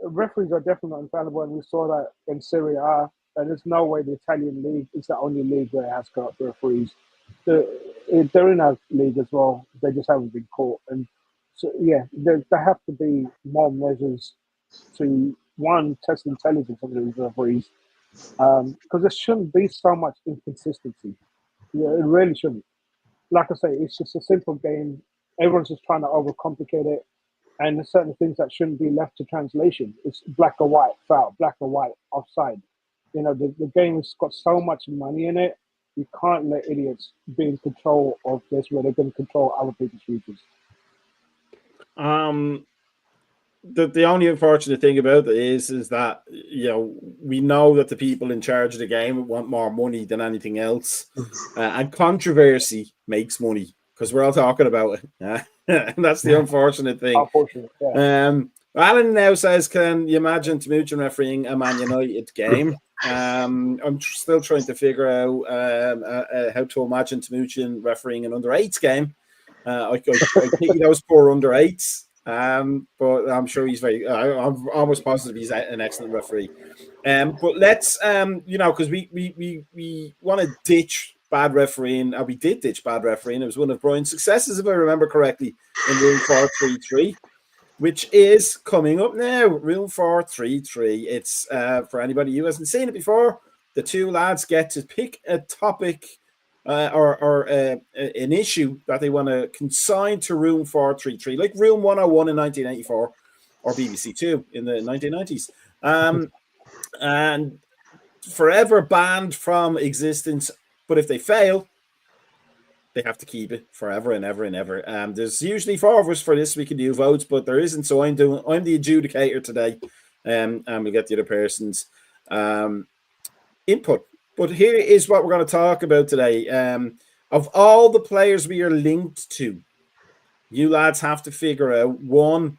referees are definitely not infallible, and we saw that in Serie A. And there's no way the Italian league is the only league where it has corrupt referees. They're in our league as well. They just haven't been caught. And so, yeah, there have to be more measures to, one, test intelligence of these referees, because there shouldn't be so much inconsistency. Yeah, it really shouldn't. Like I say, it's just a simple game. Everyone's just trying to overcomplicate it. And there's certain things that shouldn't be left to translation. It's black or white, foul, black or white, offside. You know, the game has got so much money in it, you can't let idiots be in control of this where they're going to control other people's futures. The only unfortunate thing about it is that, you know, we know that the people in charge of the game want more money than anything else. And controversy makes money, because we're all talking about it. And that's the unfortunate thing. Unfortunate, yeah. Alan now says, can you imagine Timuchin refereeing a Man United game? I'm still trying to figure out how to imagine Timuchin refereeing an under-8s game. I think he knows poor under-8s, but I'm sure he's I'm almost positive he's an excellent referee. But let's, you know, because we want to ditch bad refereeing. We did ditch bad refereeing. It was one of Brian's successes, if I remember correctly, in Room 433. Which is coming up now, Room 433. It's for anybody who hasn't seen it before. The two lads get to pick a topic or an issue that they want to consign to Room 433, like Room 101 in 1984 or BBC Two in the 1990s. And forever banned from existence. But if they fail, they have to keep it forever and ever and ever. There's usually 4 of us for this. We can do votes, but there isn't. So I'm the adjudicator today, and we get the other person's input. But here is what we're going to talk about today. Of all the players we are linked to, you lads have to figure out one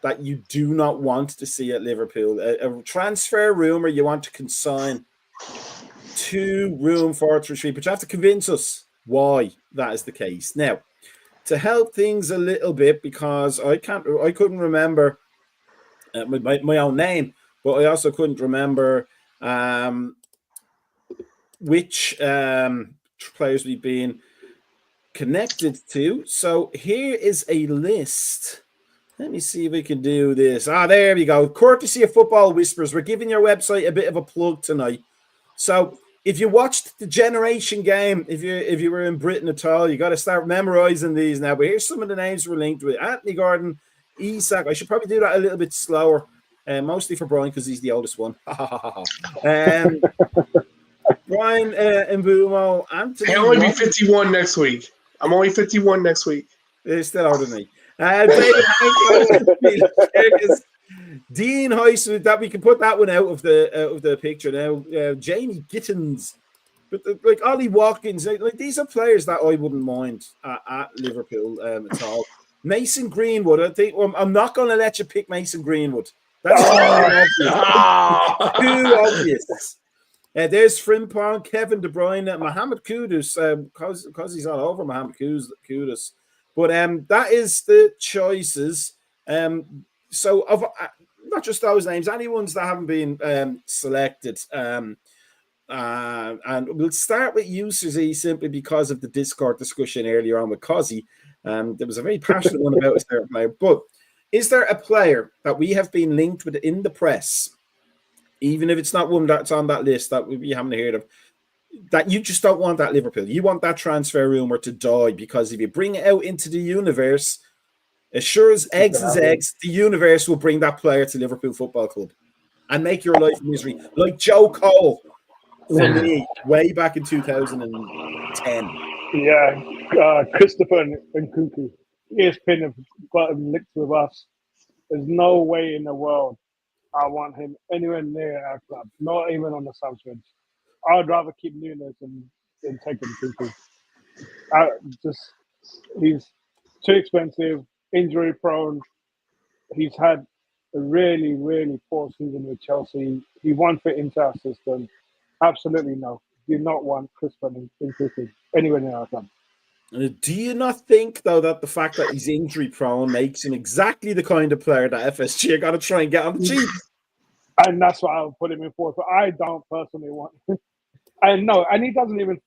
that you do not want to see at Liverpool. A transfer rumor you want to consign to room 433, but you have to convince us why that is the case. Now, to help things a little bit, because I couldn't remember my own name, but I also couldn't remember which players we've been connected to. So here is a list. Let me see if we can do this. There we go. Courtesy of Football Whispers, we're giving your website a bit of a plug tonight. So if you watched the Generation game, if you were in Britain at all, you got to start memorizing these now. But here's some of the names we're linked with: Anthony Gordon, Isak. I should probably do that a little bit slower, mostly for Brian because he's the oldest one. Brian Mbumo, Anthony. I'll only be 51 next week. I'm only 51 next week. They're still older than me. Dean Heiss, that we can put that one out of the picture now. Jamie Gittins, but like Ollie Watkins, like these are players that I wouldn't mind at Liverpool at all. Mason Greenwood, I think I'm not going to let you pick Mason Greenwood. That's too obvious. There's Frimpong, Kevin De Bruyne, Mohamed Kudus, because he's all over Mohamed Kudus. But that is the choices. So of not just those names, any ones that haven't been selected. And we'll start with User simply because of the Discord discussion earlier on with Cozzy. There was a very passionate one about a certain player. But is there a player that we have been linked with in the press, even if it's not one that's on that list that we haven't heard of, that you just don't want that Liverpool? You want that transfer rumor to die, because if you bring it out into the universe, as sure as eggs is eggs, the universe will bring that player to Liverpool Football Club and make your life misery. Like Joe Cole for me, way back in 2010. Yeah, Christopher and Cuckoo. ESPN have got him linked with us. There's no way in the world I want him anywhere near our club, not even on the subs bench. I'd rather keep Nunes than take him Cuckoo. He's too expensive, injury prone. He's had a really, really poor season with Chelsea. He won't fit into our system. Absolutely no. Do not want Christopher and Cuckoo anywhere near our club. Do you not think, though, that the fact that he's injury prone makes him exactly the kind of player that FSG are going to try and get on the cheap? And that's why I'll put him in fourth. But I don't personally want him. And no, and he doesn't even,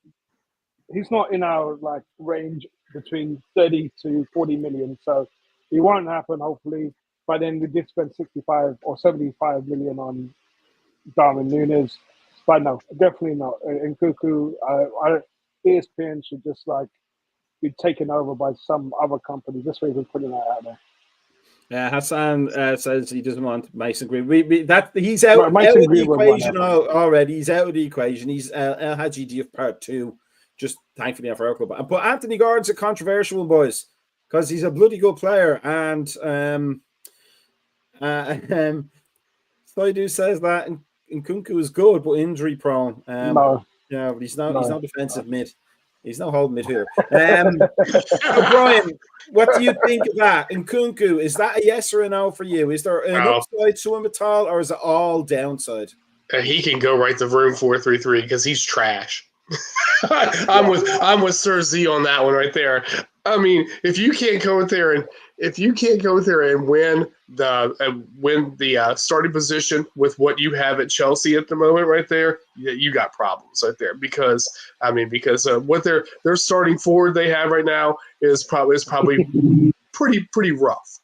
he's not in our like range between 30 to 40 million. So it won't happen, hopefully. But then we did spend 65 or 75 million on Darwin Nunes. But no, definitely not. And Cuckoo, ESPN should just like be taken over by some other company. This way we can put it out there. Hassan says he doesn't want Mason Greenwood. He's out of the equation already. He's out of the equation. He's El Hadji Diouf Part 2. Just thankfully for our club. But Anthony Gordon's a controversial one, boys, because he's a bloody good player. And Saidu says that Nkunku is good, but injury prone. No. Yeah, but he's not defensive mid. He's no holding midfielder. Brian, what do you think of that? Nkunku, is that a yes or a no for you? Is there an upside to him at all, or is it all downside? He can go right to room 433 because he's trash. I'm with Sir Z on that one right there. I mean, if you can't go there and win the starting position with what you have at Chelsea at the moment, right there, you got problems right there. Because what their starting forward they have right now is probably pretty rough.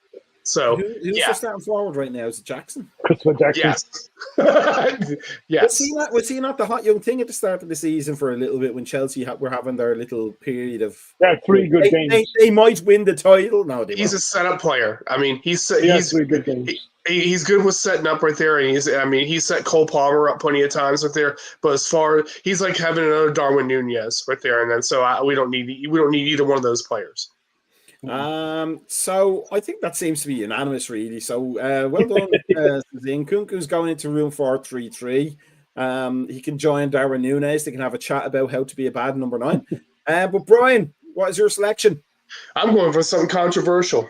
So who's the starting forward right now? Is it Jackson? Christopher Jackson. Yes. Yes. Was he not the hot young thing at the start of the season for a little bit when Chelsea were having their little period of? Yeah, 3 good games. They might win the title. No, he's a setup player. I mean, he's 3 good games. He's good with setting up right there, and he set Cole Palmer up plenty of times right there. But as far he's like having another Darwin Nunez right there, and then we don't need either one of those players. So I think that seems to be unanimous, really. So well done, Nkunku's going into room 433. He can join Darwin Nunez. They can have a chat about how to be a bad number 9. But Brian, what is your selection? I'm going for something controversial.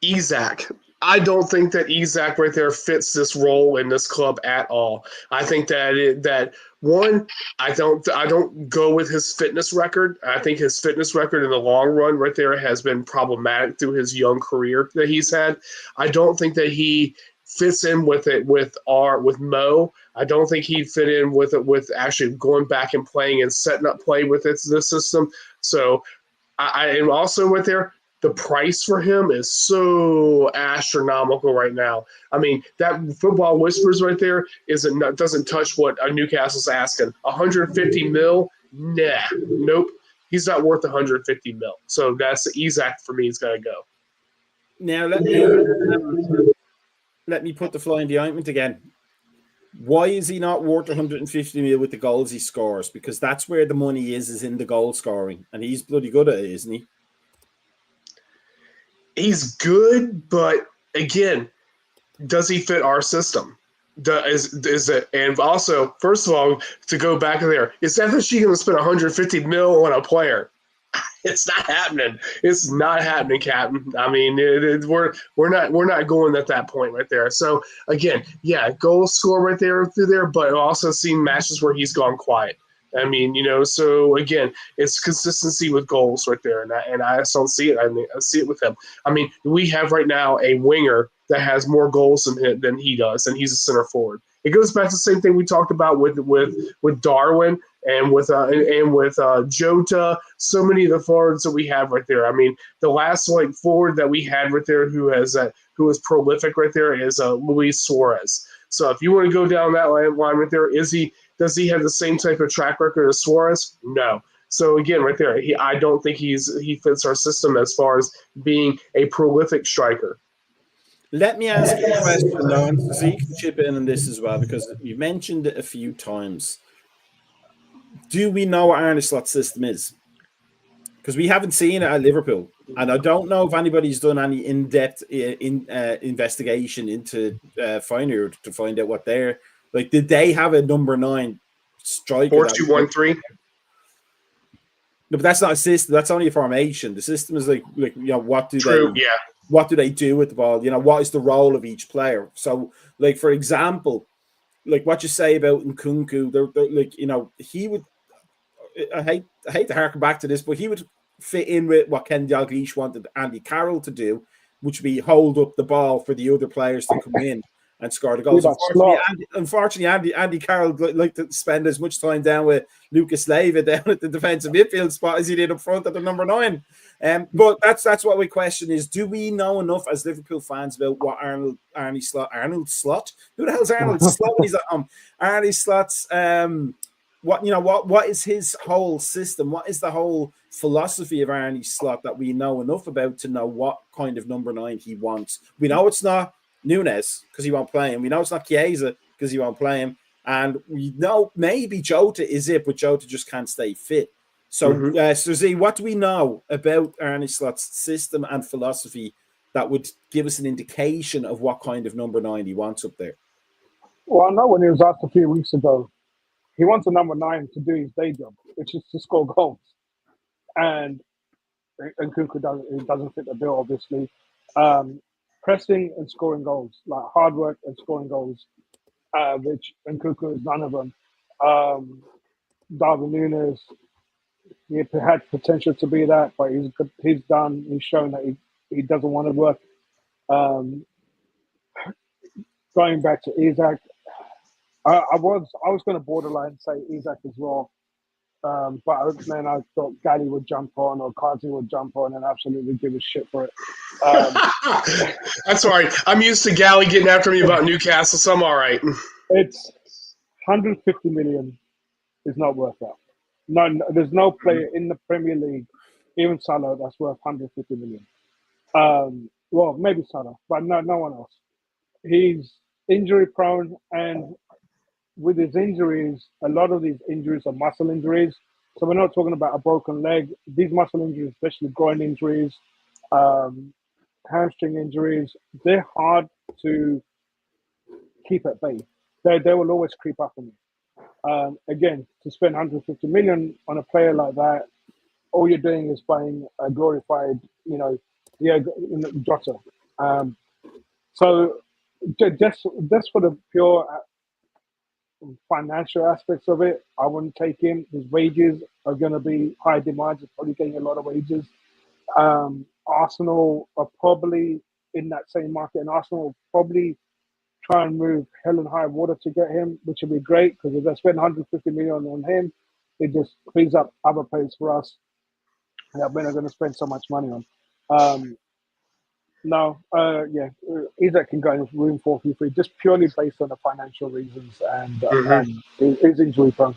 Isaac. I don't think that Isaac right there fits this role in this club at all. I think that one, I don't go with his fitness record. I think his fitness record in the long run right there has been problematic through his young career that he's had. I don't think that he fits in with Mo. I don't think he'd fit in with it with actually going back and playing and setting up play with this system. So I am also right there. The price for him is so astronomical right now. I mean, that Football Whispers right there doesn't touch what Newcastle's asking. 150 mil? Nah, nope. He's not worth 150 mil. So that's Isaac for me. He's got to go. Now let me put the fly in the ointment again. Why is he not worth 150 mil with the goals he scores? Because that's where the money is in the goal scoring, and he's bloody good at it, isn't he? He's good, but again, does he fit our system? Is it? And also, first of all, to go back there, is FSG going to spend 150 mil on a player? It's not happening. It's not happening, Captain. I mean, we're not going at that point right there. So again, yeah, goal score right there through there, but I've also seen matches where he's gone quiet. I mean, so again, it's consistency with goals right there, and I just don't see it. I mean, I see it with him. I mean, we have right now a winger that has more goals than he does, and he's a center forward. It goes back to the same thing we talked about with Darwin and with Jota. So many of the forwards that we have right there. I mean, the last forward that we had right there who is prolific right there is Luis Suarez. So if you want to go down that line right there, does he have the same type of track record as Suarez? No. So again, right there, I don't think he fits our system as far as being a prolific striker. Let me ask you a question now, and so you can chip in on this as well, because you mentioned it a few times. Do we know what Arne Slot's system is? Because we haven't seen it at Liverpool, and I don't know if anybody's done any in-depth investigation into Feyenoord to find out what they're like. Did they have a number 9 striker? 4-2-1-3. No, but that's not a system. That's only a formation. The system is like what do True, they? yeah. What do they do with the ball? What is the role of each player? So, like for example, like what you say about Nkunku, they're like he would. I hate to harken back to this, but he would fit in with what Ken Dalglish wanted Andy Carroll to do, which would be hold up the ball for the other players to come in and score the goals. Unfortunately, Andy Carroll liked to spend as much time down with Lucas Leiva down at the defensive midfield spot as he did up front at the number 9. But that's what my question is: do we know enough as Liverpool fans about what Arne Slot? Who the hell's Arnold Slot? He's Arne Slot's. What is his whole system? What is the whole philosophy of Arne Slot that we know enough about to know what kind of number 9 he wants? We know it's not Nunez because he won't play him. We know it's not Chiesa because he won't play him. And we know maybe Jota is it, but Jota just can't stay fit. So, Z, what do we know about Arne Slot's system and philosophy that would give us an indication of what kind of number 9 he wants up there? Well, I know when he was asked a few weeks ago, he wants a number 9 to do his day job, which is to score goals. And Nkunku doesn't fit the bill, obviously. Pressing and scoring goals, like hard work and scoring goals, which Nkunku is none of them. Darwin Nunez, he had potential to be that, but he's shown that he doesn't want to work. Going back to Isaac, I was going to borderline say Isaac as well, but then I thought Gally would jump on or Kazi would jump on and absolutely give a shit for it. That's all right. I'm used to Gally getting after me about Newcastle, so I'm all right. It's 150 million is not worth that. No, there's no player in the Premier League, even Salah, that's worth 150 million. Well, maybe Salah, but no one else. he's injury prone, and with his injuries, a lot of these injuries are muscle injuries. So we're not talking about a broken leg. These muscle injuries, especially groin injuries, um, hamstring injuries, they're hard to keep at bay. They will always creep up on you. Again, to spend 150 million on a player like that, all you're doing is buying a glorified, Jota. So just for the pure financial aspects of it, I wouldn't take him. His wages are going to be high demand. He's probably getting a lot of wages. Arsenal are probably in that same market, and Arsenal will probably try and move hell and high water to get him, which would be great because if they spend 150 million on him, it just frees up other players for us that we're not going to spend so much money on. Isaac can go in room 4-3 just purely based on the financial reasons and his injury prone.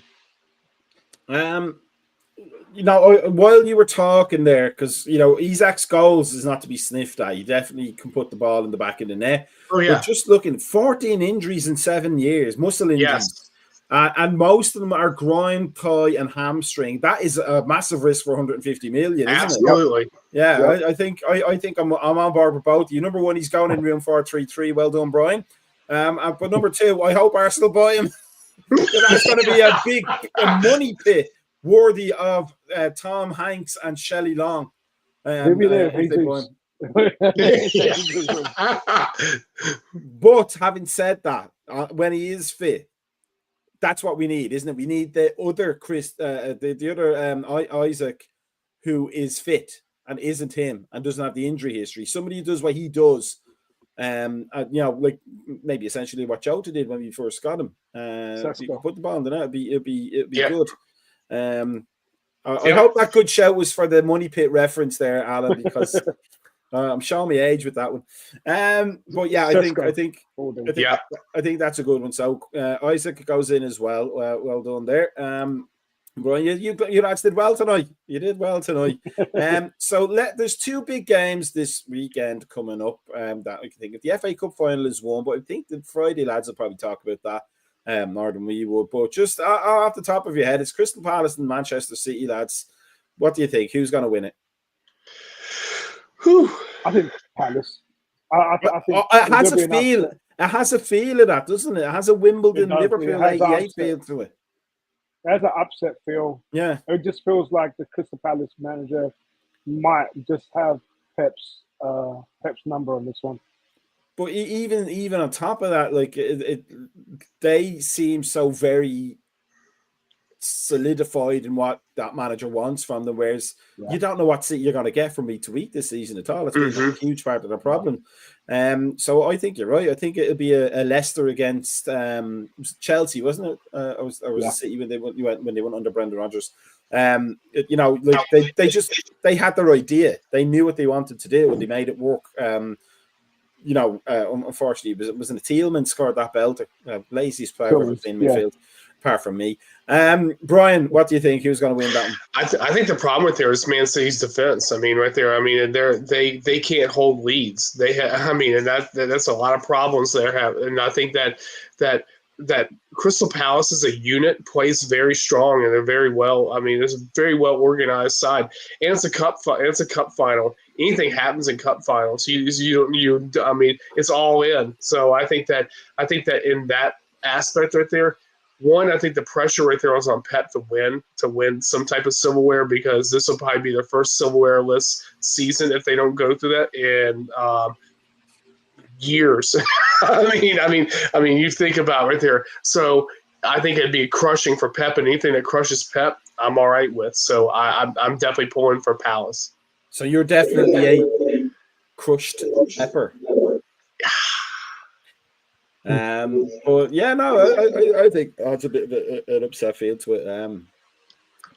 While you were talking there, because Isaac's goals is not to be sniffed at. You definitely can put the ball in the back of the net. Oh yeah. But just looking, 14 injuries in 7 years, muscle injuries. Yes. And most of them are groin, thigh, and hamstring. That is a massive risk for 150 million, isn't Absolutely. it? Yeah, Yep. I think I'm on board with both of you. Number one, he's going in room 4-3-3. Well done, Brian. But number two, I hope Arsenal buy him. That's going to be a big money pit worthy of Tom Hanks and Shelley Long. He'll be there if they buy him. But having said that, when he is fit, that's what we need, isn't it? We need the other Isaac, who is fit and isn't him and doesn't have the injury history. Somebody who does what he does, like maybe essentially what Jota did when we first got him. You could put the ball in the net, it'd be good. I hope that good shout was for the money pit reference there, Alan, because I'm showing my age with that one. But yeah, I think that's a good one. So Isaac goes in as well. Well done there. Brian, you lads did well tonight. You did well tonight. So there's two big games this weekend coming up that I can think of. The FA Cup final is one, but I think the Friday lads will probably talk about that more than we would. But just off the top of your head, it's Crystal Palace and Manchester City, lads. What do you think? Who's going to win it? I think Palace. I think it has a feel. It has a feel of that, doesn't it? It has a Wimbledon, Liverpool 88 feel to it. It has an upset feel. Yeah. It just feels like the Crystal Palace manager might just have Pep's number on this one. But even on top of that, like they seem so very solidified in what that manager wants from them, whereas you don't know what you're going to get from week to week this season at all. It's been a huge part of the problem. So I think you're right. I think it'll be a Leicester against Chelsea, wasn't it? I was City when they went under Brendan Rodgers. They had their idea. They knew what they wanted to do and they made it work. Unfortunately, it wasn't a Tielemans scored that belter. Laziest player I've ever seen in midfield, apart from me. Brian, what do you think? Who's going to win that one? I think the problem with there is Man City's defense. I mean, right there. I mean, they can't hold leads. And that's a lot of problems they have. And I think that Crystal Palace as a unit plays very strong and they're very well. I mean, it's a very well organized side, and it's a cup. It's a cup final. Anything happens in cup finals, it's all in. So I think that in that aspect right there, one, I think the pressure right there was on Pep to win some type of silverware, because this will probably be their first silverware-less season if they don't go through that in years. I mean, you think about right there. So I think it'd be crushing for Pep, and anything that crushes Pep, I'm all right with. So I'm definitely pulling for Palace. So you're definitely a crushed Pepper. But yeah, no, I think it's a bit of an upset feel to it.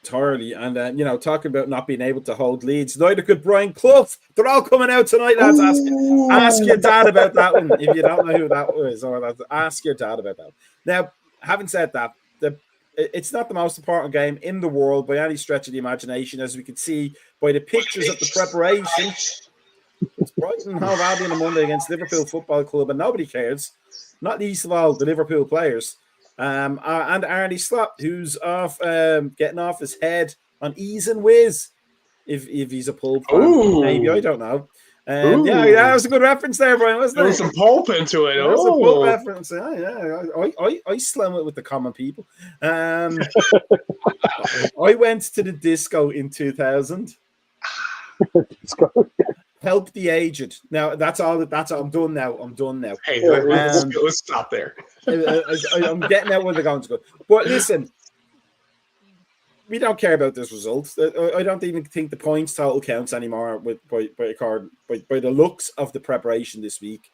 Entirely. And talking about not being able to hold leads, neither could Brian Clough. They're all coming out tonight, lads. Ask your dad about that one if you don't know who that was, or ask your dad about that. Now, having said that, it's not the most important game in the world by any stretch of the imagination, as we can see by the pictures of the preparation. It's Brighton and Hove Albion on Monday against Liverpool Football Club, and nobody cares. Not least of all the Liverpool players. And Arnie Slot, who's off getting off his head on Ease and Whiz, if he's a pulp fan, maybe, I don't know. Yeah, that was a good reference there, Brian, wasn't it? There was some pulp into it. That was a pulp reference. I slum it with the common people. I went to the disco in 2000. Help the aged. Now that's all. I'm done now. Hey, let's stop there. I'm getting out where the guns go. But listen, we don't care about this result. I don't even think the points total counts anymore by the looks of the preparation this week.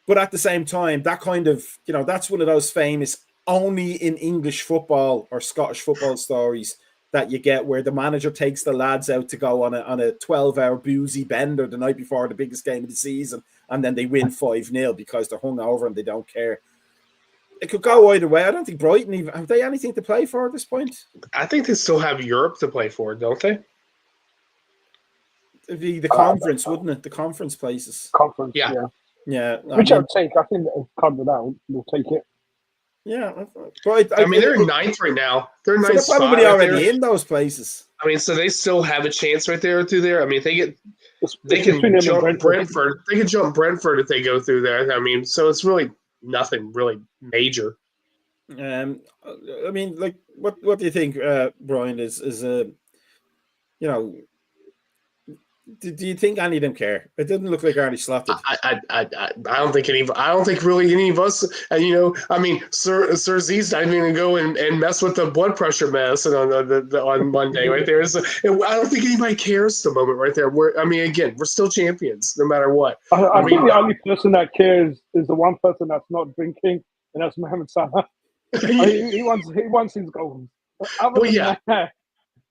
But at the same time, that kind of, that's one of those famous only in English football or Scottish football stories that you get where the manager takes the lads out to go on a 12-hour boozy bender the night before the biggest game of the season, and then they win 5-0 because they're hungover and they don't care. It could go either way. I don't think Brighton even have they anything to play for at this point. I think they still have Europe to play for, don't they? It'd be the conference, wouldn't it? The conference places. Conference, yeah. Which I'll take. I think they'll cover that. We'll take it. Yeah, but they're in ninth right now. They're in ninth. They're probably already in those places. I mean, so they still have a chance right there through there. I mean, they can jump Brentford. They can jump Brentford if they go through there. I mean, so it's really nothing really major. I mean, like, what do you think, Brian? Is do you think any of them care? It didn't look like Arnie Slot did. I don't think really any of us. And I mean, Sir Z's not even going to go and mess with the blood pressure medicine on Monday, right there. I don't think anybody cares at the moment, right there. Again, we're still champions, no matter what. I think the only person that cares is the one person that's not drinking, and that's Mohamed Salah. he wants his goals.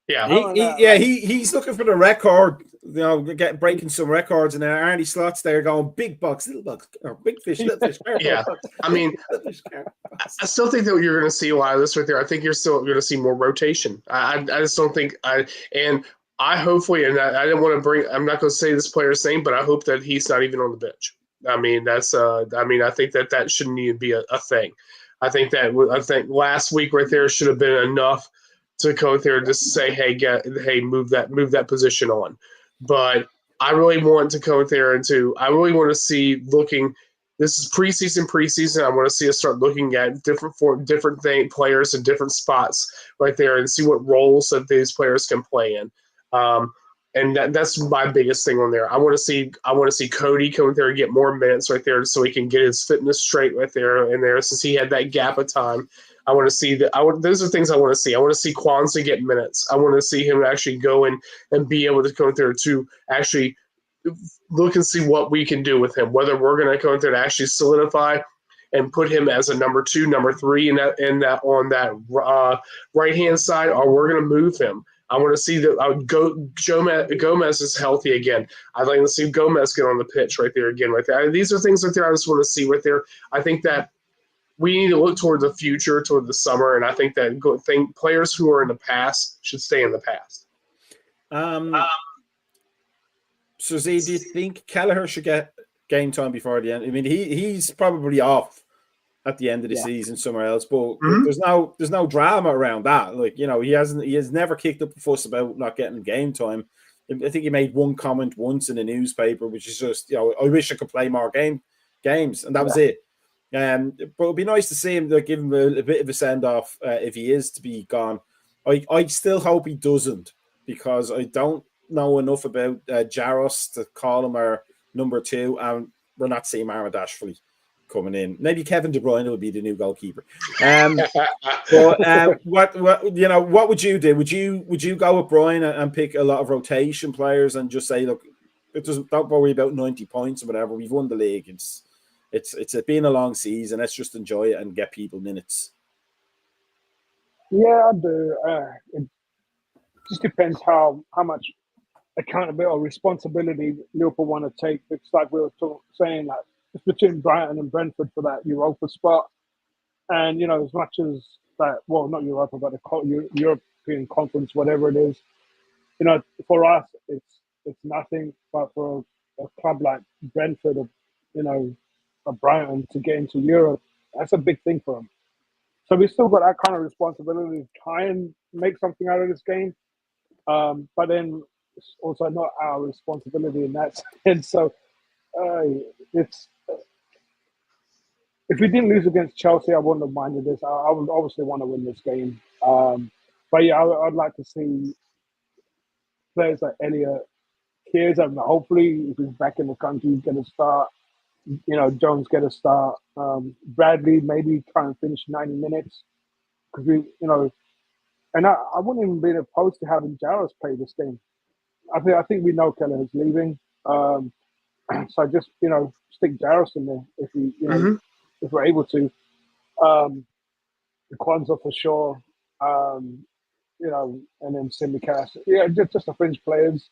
He's looking for the record, breaking some records, and Arnie Slot's there going big bucks, little bucks, or big fish, little fish. Yeah, I mean, I still think that you're going to see a lot of this right there. I think you're still going to see more rotation. I just don't think hopefully, and I didn't want to bring. I'm not going to say this player's name, but I hope that he's not even on the bench. I mean, I think that shouldn't even be a thing. I think last week right there should have been enough to go there and just say, hey, move that position on. But I really want to go there I really want to see this is preseason. I want to see us start looking at different players in different spots right there and see what roles that these players can play in. And that's my biggest thing on there. I want to see Cody come there and get more minutes right there so he can get his fitness straight right there and there since he had that gap of time. I want to see that. Those are things I want to see. I want to see Kwanzaa get minutes. I want to see him actually go in and be able to go there to actually look and see what we can do with him. Whether we're going to go in there to actually solidify and put him as a number 2, number 3 on that right hand side, or we're going to move him. I want to see that Gomez is healthy again. I'd like to see Gomez get on the pitch right there again. Right there. These are things right there I just want to see right there. I think that we need to look toward the future, toward the summer, and I think that players who are in the past should stay in the past. So, Z, do you think Kelleher should get game time before the end? I mean, he's probably off at the end of the season somewhere else, but there's no drama around that. Like, he has never kicked up a fuss about not getting game time. I think he made one comment once in a newspaper, which is just, I wish I could play more games, and that was it. But it'd be nice to see him, give him a bit of a send off if he is to be gone. I still hope he doesn't, because I don't know enough about Jaros to call him our number 2, and we're not seeing Maradashvili coming in. Maybe Kevin De Bruyne will be the new goalkeeper. But what would you do? Would you go with Brian and pick a lot of rotation players and just say, look, don't worry about 90 points or whatever. We've won the league. It's been a long season. Let's just enjoy it and get people minutes. Yeah, I do. It just depends how much accountability or responsibility Liverpool want to take. It's like we were saying that it's between Brighton and Brentford for that Europa spot. And, as much as that, well, not Europa, but the European Conference, whatever it is, for us, it's nothing. But for a club like Brentford or, or Brighton to get into Europe. That's a big thing for them. So we still got that kind of responsibility to try and make something out of this game. But then it's also not our responsibility in that sense. So it's if we didn't lose against Chelsea, I wouldn't have minded this. I would obviously want to win this game. But yeah, I'd like to see players like Elliot, Kears, and hopefully if he's back in the country, he's going to start. Jones get a start. Bradley maybe try and finish 90 minutes because and I wouldn't even be opposed to having Jaros play this game. I think we know Keller is leaving, so just stick Jaros in there if we if we're able to. Kwanzaa for sure, and then Simicast. Yeah, just the fringe players,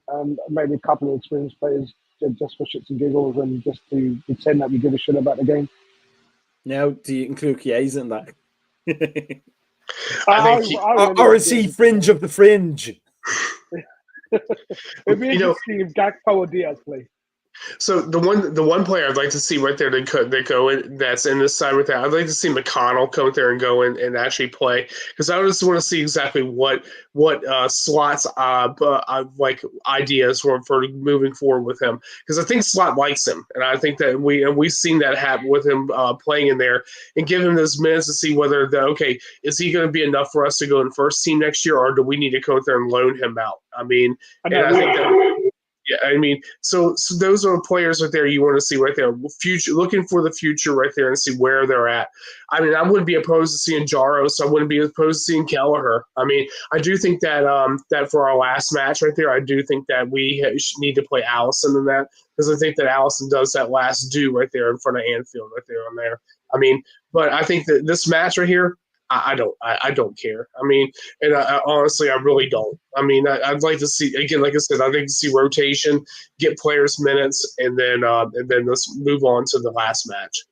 and maybe a couple of experienced players just for shits and giggles and just to pretend that we give a shit about the game. Now, do you include Chiesa in that? Or is he fringe of the fringe? It'd be interesting if Gakpo or Diaz play. So the one player I'd like to see right there that's in this side with that, I'd like to see McConnell come there and go in and actually play, because I just want to see exactly what Slot's like ideas for moving forward with him, because I think Slot likes him, and I think that we've seen that happen with him playing in there, and give him those minutes to see whether is he going to be enough for us to go in first team next year, or do we need to go there and loan him out? I mean, so those are players right there you want to see right there. Looking for the future right there and see where they're at. I mean, I wouldn't be opposed to seeing Jaros. I wouldn't be opposed to seeing Kelleher. I mean, I do think that that for our last match right there, I do think that we need to play Allison in that, because I think that Allison does that last do right there in front of Anfield right there on there. I mean, but I think that this match right here, I don't care. I mean, and honestly, I really don't. I mean, I'd like to see, again, like I said, I'd like to see rotation, get players minutes, and then let's move on to the last match.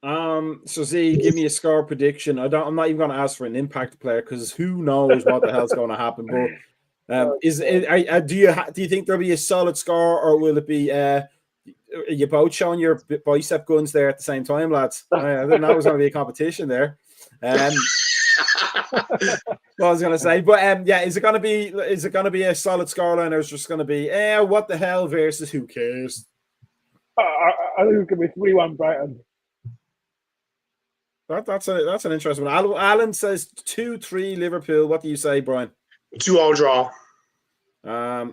So Z, give me a score prediction. I'm not even going to ask for an impact player, because who knows what the hell's going to happen. But do you think there'll be a solid score, or will it be? Are you both showing your bicep guns there at the same time, lads? I didn't know it was going to be a competition there. What I was going to say, but is it going to be a solid scoreline, or is it just going to be what the hell versus who cares? I think it could be 3-1 Brighton. That's an interesting one. Alan says 2-3 Liverpool. What do you say, Brian? 2-2 draw. I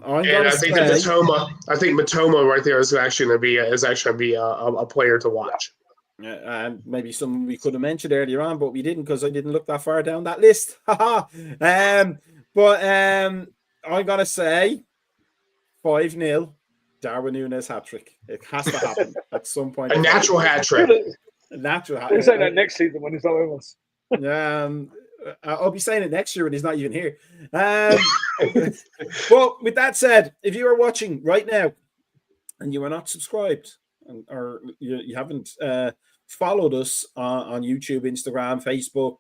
think Matoma right there is actually going to be a player to watch. And maybe someone we could have mentioned earlier on, but we didn't, because I didn't look that far down that list. But I'm gonna say 5-0 Darwin Núñez hat-trick. It has to happen at some point. A natural hat-trick. A natural hat-trick. We'll say that next season when he's not with us. I'll be saying it next year when he's not even here. Well, with that said, if you are watching right now and you are not subscribed, or you haven't followed us on YouTube, Instagram, Facebook,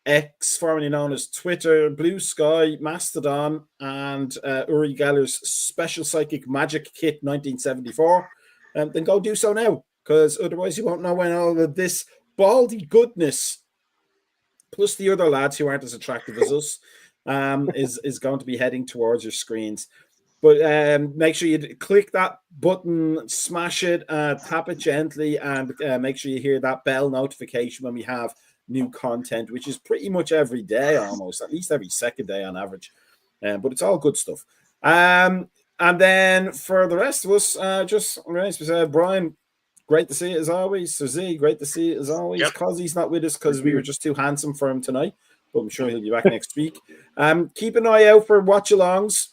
X, formerly known as Twitter, Blue Sky, Mastodon, and Uri Geller's Special Psychic Magic Kit 1974, then go do so now, because otherwise you won't know when all of this baldy goodness, plus the other lads who aren't as attractive as us, is going to be heading towards your screens. But make sure you click that button, smash it, tap it gently, and make sure you hear that bell notification when we have new content, which is pretty much every day, almost, at least every second day on average. But it's all good stuff. And then for the rest of us, Brian, great to see you as always. So Z, great to see you as always. Yep. Cozzy's not with us because we were just too handsome for him tonight, but I'm sure he'll be back next week. Keep an eye out for watch-alongs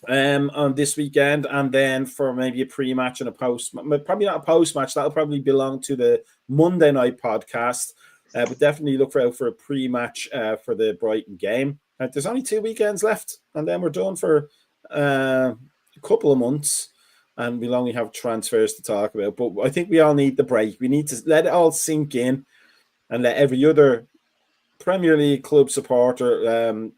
on this weekend, and then for maybe a pre-match and a post, probably not a post-match, that'll probably belong to the Monday night podcast, but definitely look out for a pre-match for the Brighton game. There's only 2 weekends left, and then we're done for a couple of months, and we'll only have transfers to talk about. But I think we all need the break. We need to let it all sink in and let every other Premier League club supporter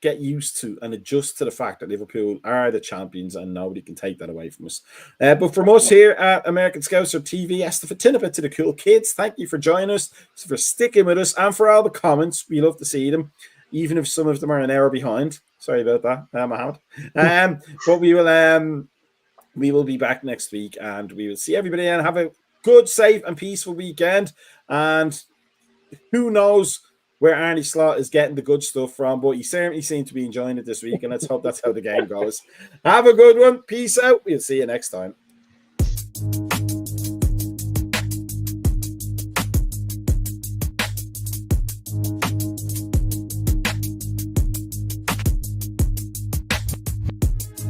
get used to and adjust to the fact that Liverpool are the champions and nobody can take that away from us. But from us here at American Scouser TV, ASTV, to the cool kids, thank you for joining us, for sticking with us, and for all the comments. We love to see them, even if some of them are an hour behind. Sorry about that, Mohammed. But we will be back next week, and we will see everybody and have a good, safe, and peaceful weekend. And who knows where Arnie Slot is getting the good stuff from, but he certainly seemed to be enjoying it this week, and let's hope that's how the game goes. Have a good one. Peace out. We'll see you next time.